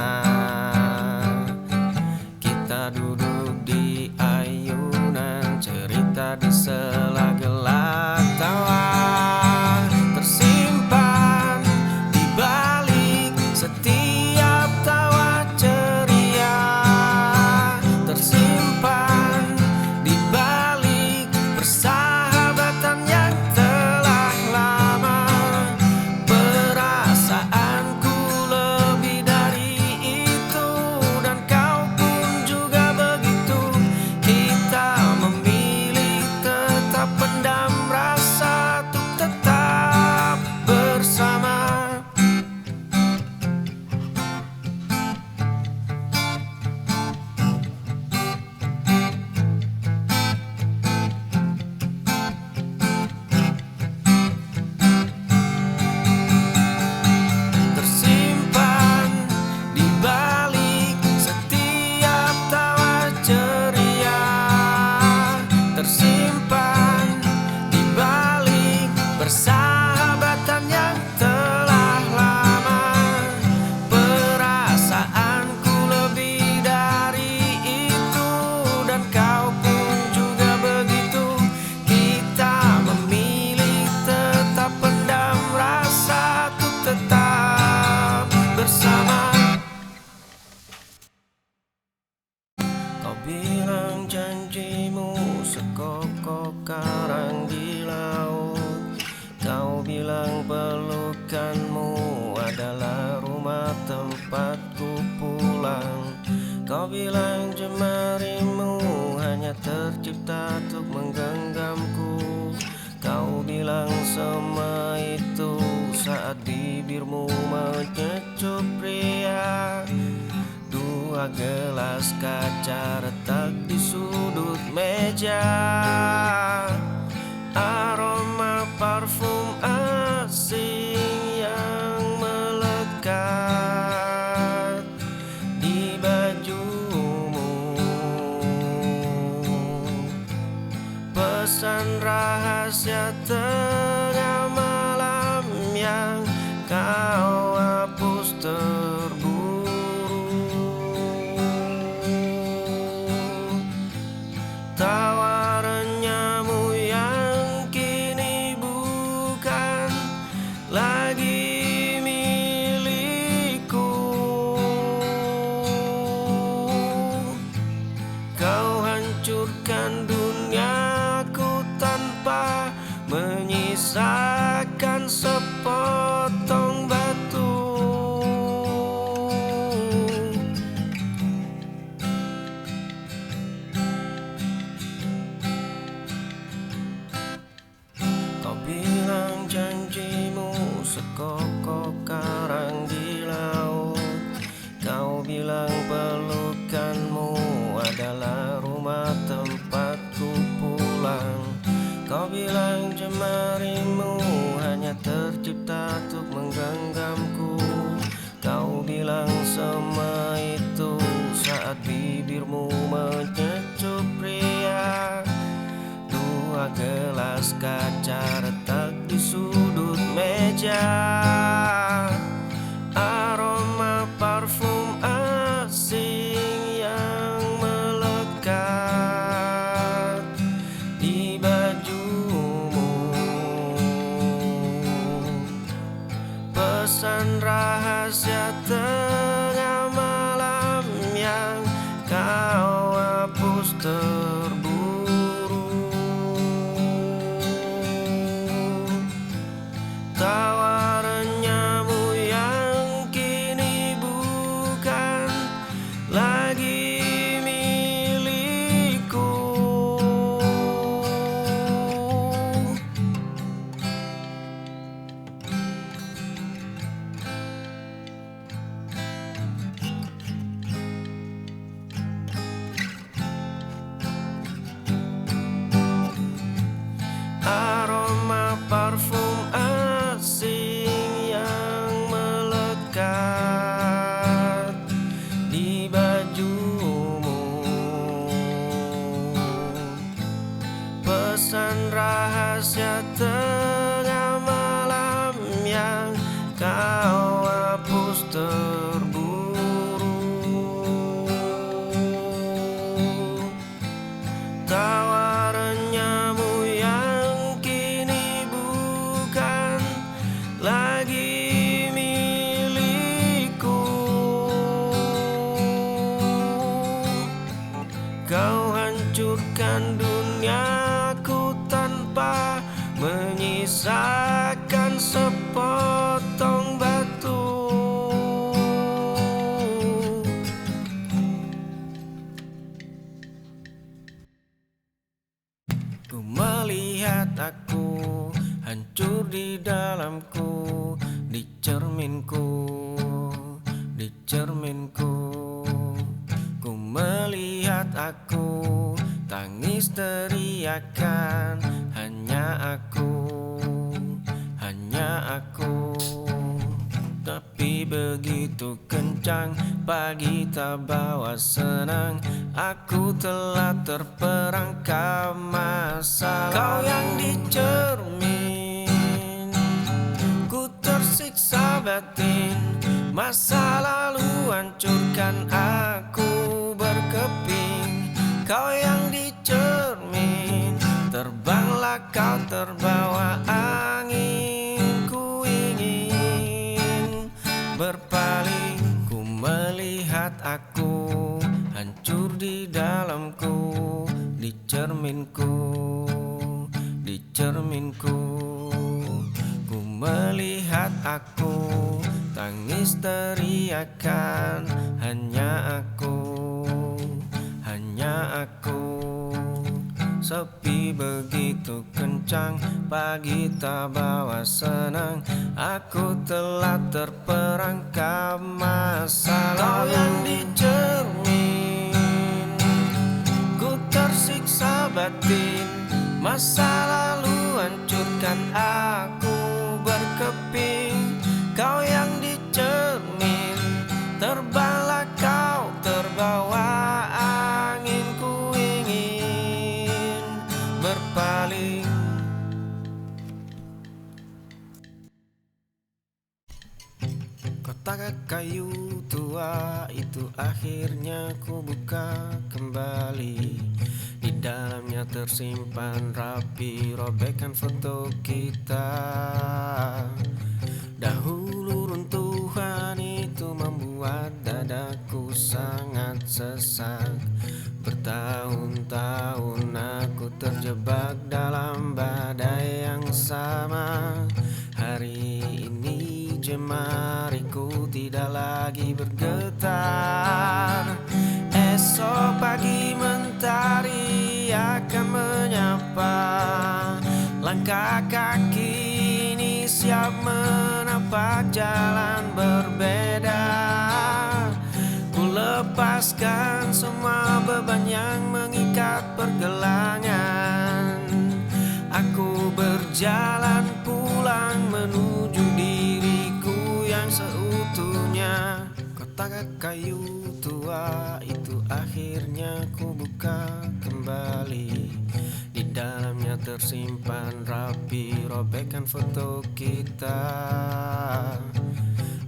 Kita duduk di ayunan, cerita di sela-gela tawa, tersimpan di balik setiap tawa ceria, tersimpan di balik persahabatan yang telah lama. Perasaanku lebih dari itu, dan kau pun juga begitu. Kita memilih tetap pendam rasa untuk tetap bersama. Tersimpan di balik setiap tawa ceria, tersimpan di balik persahabatan yang telah lama. Perasaanku lebih dari itu, dan kau pun juga begitu. Kita memilih tetap pendam rasa untuk tetap bersama. Kau bilang janjimu sekokok karang di laut, kau bilang pelukanmu adalah rumah tempatku pulang. Kau bilang jemarimu hanya tercipta untuk menggenggamku. Kau bilang semua itu saat bibirmu mengecup pria. Dua gelas kaca retak di sudut meja, aroma parfum asing yang melekat di bajumu. Pesan rahasia tengah malam yang kau hapus terburu. Tawa renyamu saat bibirmu menyecup pria. Dua gelas kaca retak di sudut meja. Aroma parfum asing yang melekat di bajumu. Pesan rahasia tengah malam yang kau hapus terburu. Tawaranmu yang kini bukan lagi milikku. Aroma parfum asing yang melekat di bajumu. Pesan rahasia tengah malam yang kau hapus terburu. Tawaranmu yang kini bukan lagi milikku. Kau hancurkan duniaku tanpa menyisakan sepotong batu. Ku melihat aku hancur di dalamku, di cerminku, di cerminku. Ku melihat aku tangis teriakan, hanya aku, hanya aku. Tapi begitu kencang, pagi tak bawa senang. Aku telah terperangkap masalah. Kau yang dicermin, ku tersiksa batin. Masa lalu hancurkan aku berkeping. Kau yang dicermin, terbanglah kau terbawa angin. Ku ingin berpaling, ku melihat aku hancur di dalamku, di cerminku, di cerminku. Ku melihat aku tangis teriakan, hanya aku, hanya aku. Sepi begitu kencang, pagi tak bawa senang. Aku telah terperangkap masalah. Kau yang dicermin, ku tersiksa batin. Masa lalu hancurkan aku berkeping. Kau yang dicermin, terbanglah kau terbawa angin. Ku ingin berpaling. Kotak kayu tua itu akhirnya ku buka kembali. Di dalamnya tersimpan rapi robekan foto kita. Dahulu runtuhan itu membuat dadaku sangat sesak. Bertahun-tahun aku terjebak dalam badai yang sama. Hari ini jemariku tidak lagi bergetar. Esok pagi mentari akan menyapa. Langkah kaki ini siap menapak jalan berbeda. Ku lepaskan semua beban yang mengikat pergelangan. Aku berjalan pulang menuju diriku yang seutuhnya. Kotak kayu tua tua itu akhirnya ku buka kembali. Di dalamnya tersimpan rapi robekan foto kita.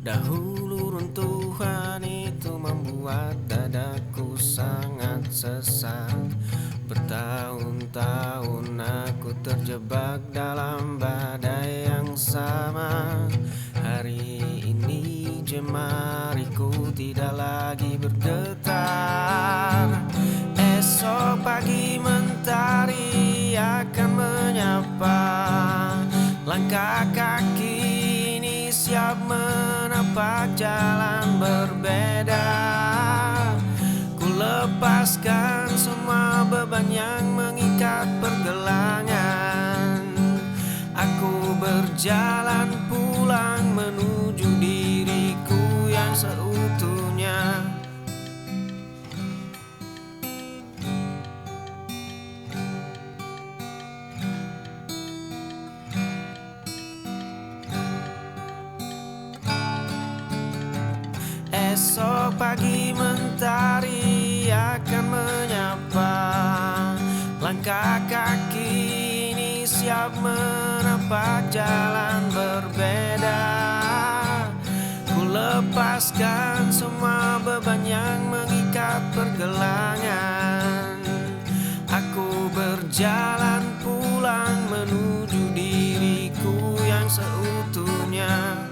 Dahulu runtuhan itu membuat dadaku sangat sesak. Bertahun-tahun aku terjebak dalam badai yang sama. Hari ini jemariku tidak lagi bergetar. Esok pagi mentari akan menyapa. Langkah kaki ini siap menapak jalan berbeda. Ku lepaskan semua beban yang mengikat pergelangan. Aku berjalan pulang menuju diriku yang seutuhnya. Esok pagi mentari akan menyapa. Langkah kaki ini siap menapak jalan berbeda. Ku lepaskan semua beban yang mengikat pergelangan. Aku berjalan pulang menuju diriku yang seutuhnya.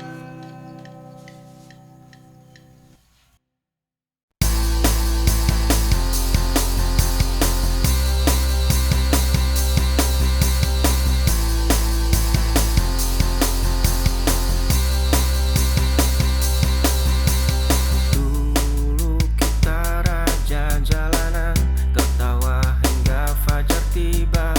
Jalanan tertawa hingga fajar tiba.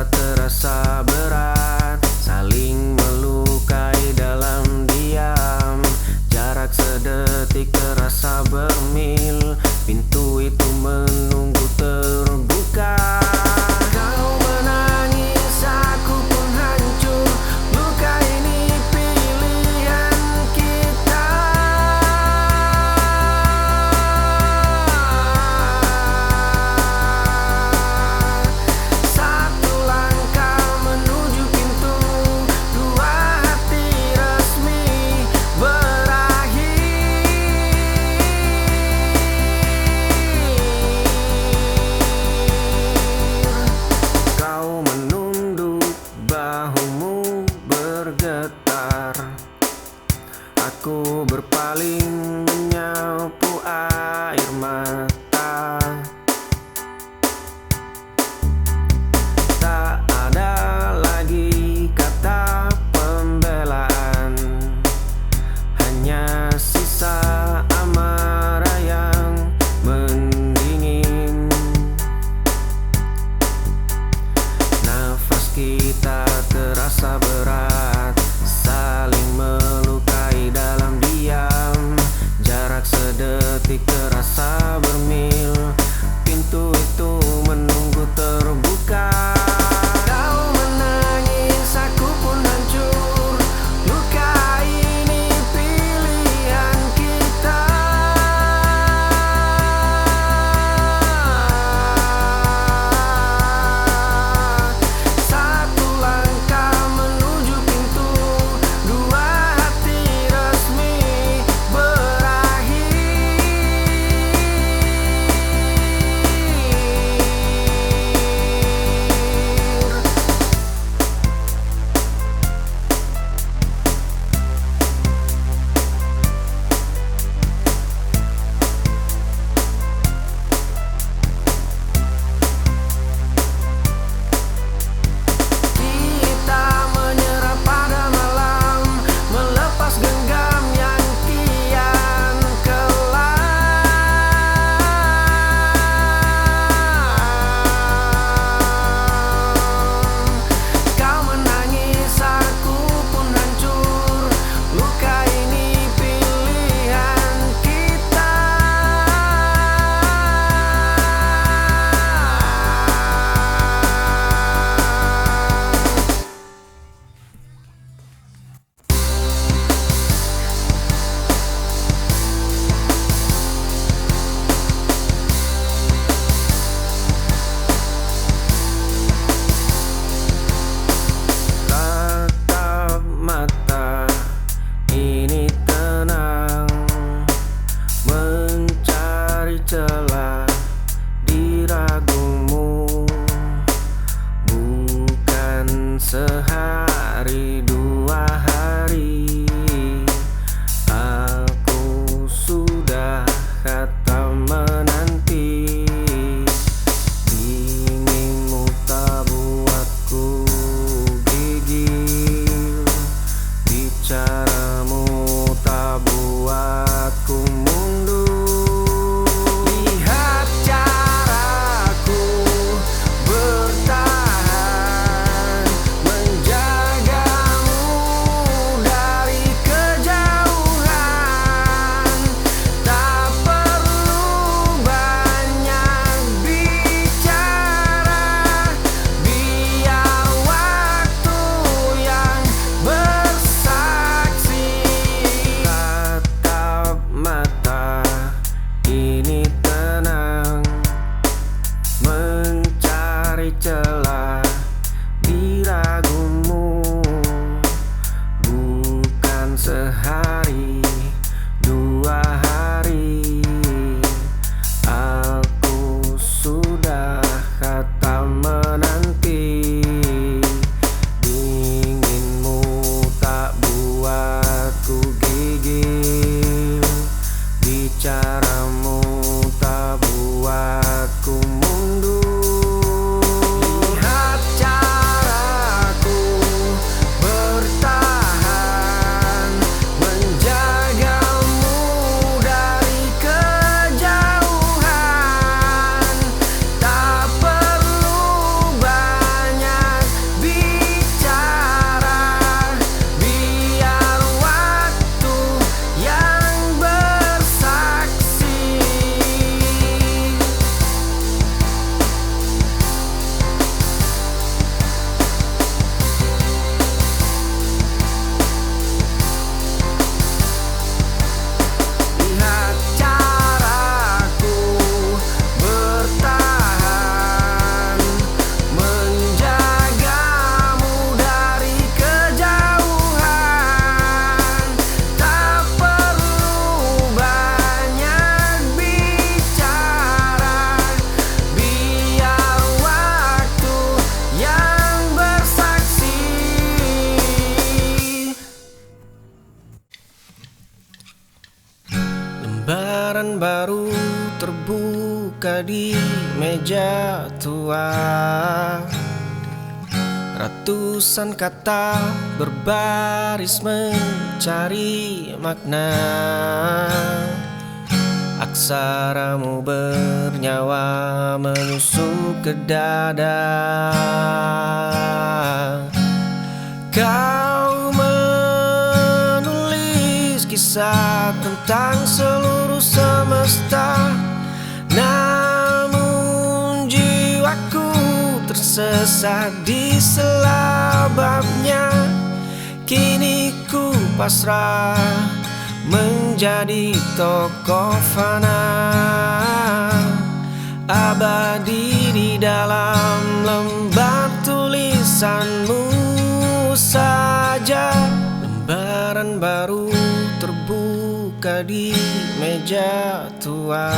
kita terasa berat, saling melukai dalam diam. Jarak sedetik terasa bermil, pintu itu menunggu terbuka. Kau menangis, aku pun hancur. Luka ini pilihan kita. Satu langkah menuju pintu, dua hati resmi berakhir. Kau menunduk, bahumu bergetar. Aku berpaling menyapu air mata. Tak ada lagi kata pembelaan, hanya sisa amarah yang mendingin. Nafas kita terasa berat, saling melukai dalam diam. Jarak sedetik terasa bermil, pintu itu menunggu terbuka. Kau menangis, aku pun hancur. Luka ini pilihan kita. Satu langkah menuju pintu, dua hati resmi berakhir. Kita menyerah pada malam, melepas genggam yang kian kelam. Kau menangis, aku pun hancur. Luka ini pilihan kita. Tatap mata, ini tenang, mencari celah di ragumu. Bukan sehari dua hari, aku sudah kata menanti. Dinginmu tak buatku gigil, bicaramu tak buatku mundur. Lihat caraku bertahan, menjagamu dari kejauhan. Tak perlu banyak bicara, biar waktu yang bersaksi. Tatap mata, ini tenang, mencari celah di ragumu. Bukan sehari dua hari, aku sudah kata menanti. Dinginmu tak buatku gigil, bicaramu tak buatku mundur. Lihat caraku bertahan, menjagamu dari kejauhan. Tak perlu banyak baru terbuka di meja tua. Ratusan kata berbaris mencari makna. Aksaramu bernyawa menyusup ke dada. Kau menulis kisah tentang seluruh semesta, namun jiwaku tersesat di selababnya. Kini ku pasrah menjadi tokoh fana, abadi di dalam lembar tulisanmu saja. Lembaran baru terbuka di meja tua.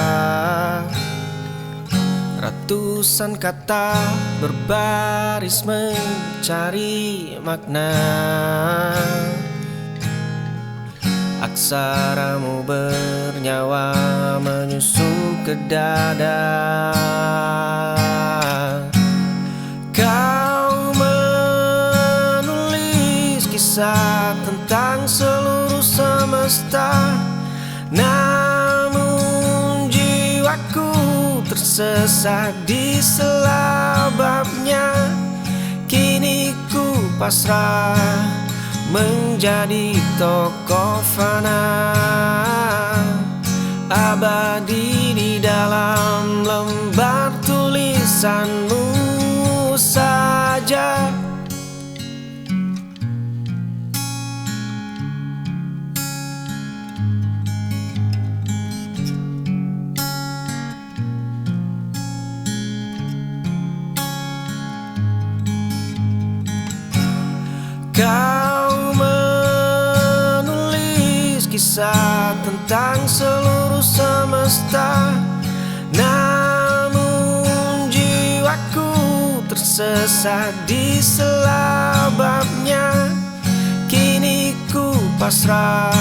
Ratusan kata berbaris mencari makna. Aksaramu bernyawa menyusup ke dada. Kau menulis kisah tentang seluruh semesta, namun jiwaku tersesat di selababnya. Kini ku pasrah menjadi tokoh fana, abadi di dalam lembar tulisanmu saja. Kau menulis kisah tentang seluruh semesta, namun jiwaku tersesat di selababnya. Kini ku pasrah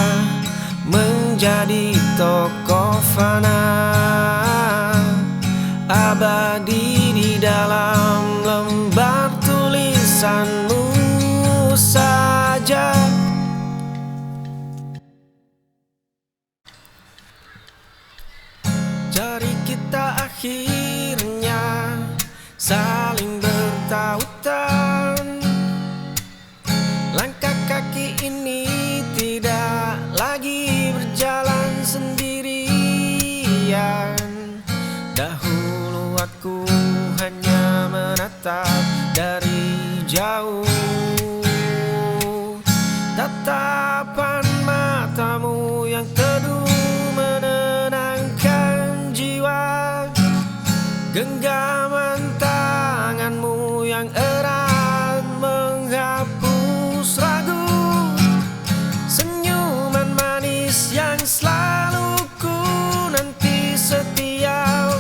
menjadi tokoh fana, abadi di dalam lembar tulisanmu saja. Jari kita akhirnya saling bertautan. Langkah kaki ini tidak lagi berjalan sendirian. Dahulu aku hanya menatap dari jauh. Tatapan matamu yang teduh menenangkan jiwa. Genggaman tanganmu yang erat menghapus ragu. Senyuman manis yang selalu ku nanti setiap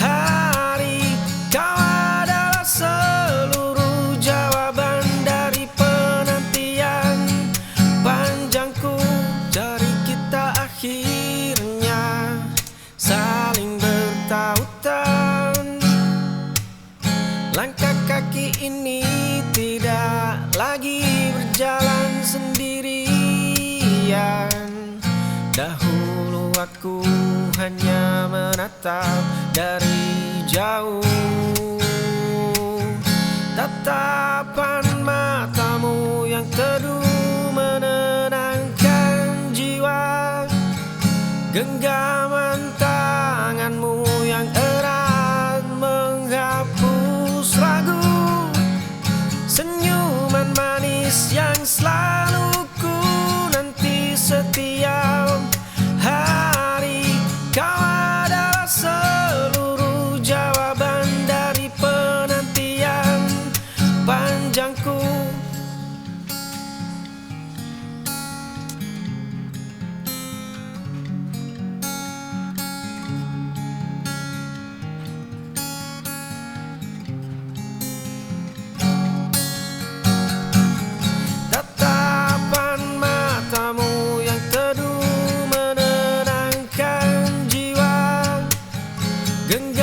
hari. Kau adalah seluruh jawaban dari penantian panjangku. Jari kita akhirnya saling bertautan. Langkah kaki ini tidak lagi berjalan sendirian. Dahulu aku hanya menatap dari jauh. Tatapan matamu yang teduh menenangkan jiwa. Genggaman tanganmu yang erat menghapus ragu. Senyuman manis yang selalu ku nanti setiap hari. Kau adalah seluruh jawaban dari penantian panjangku. genggam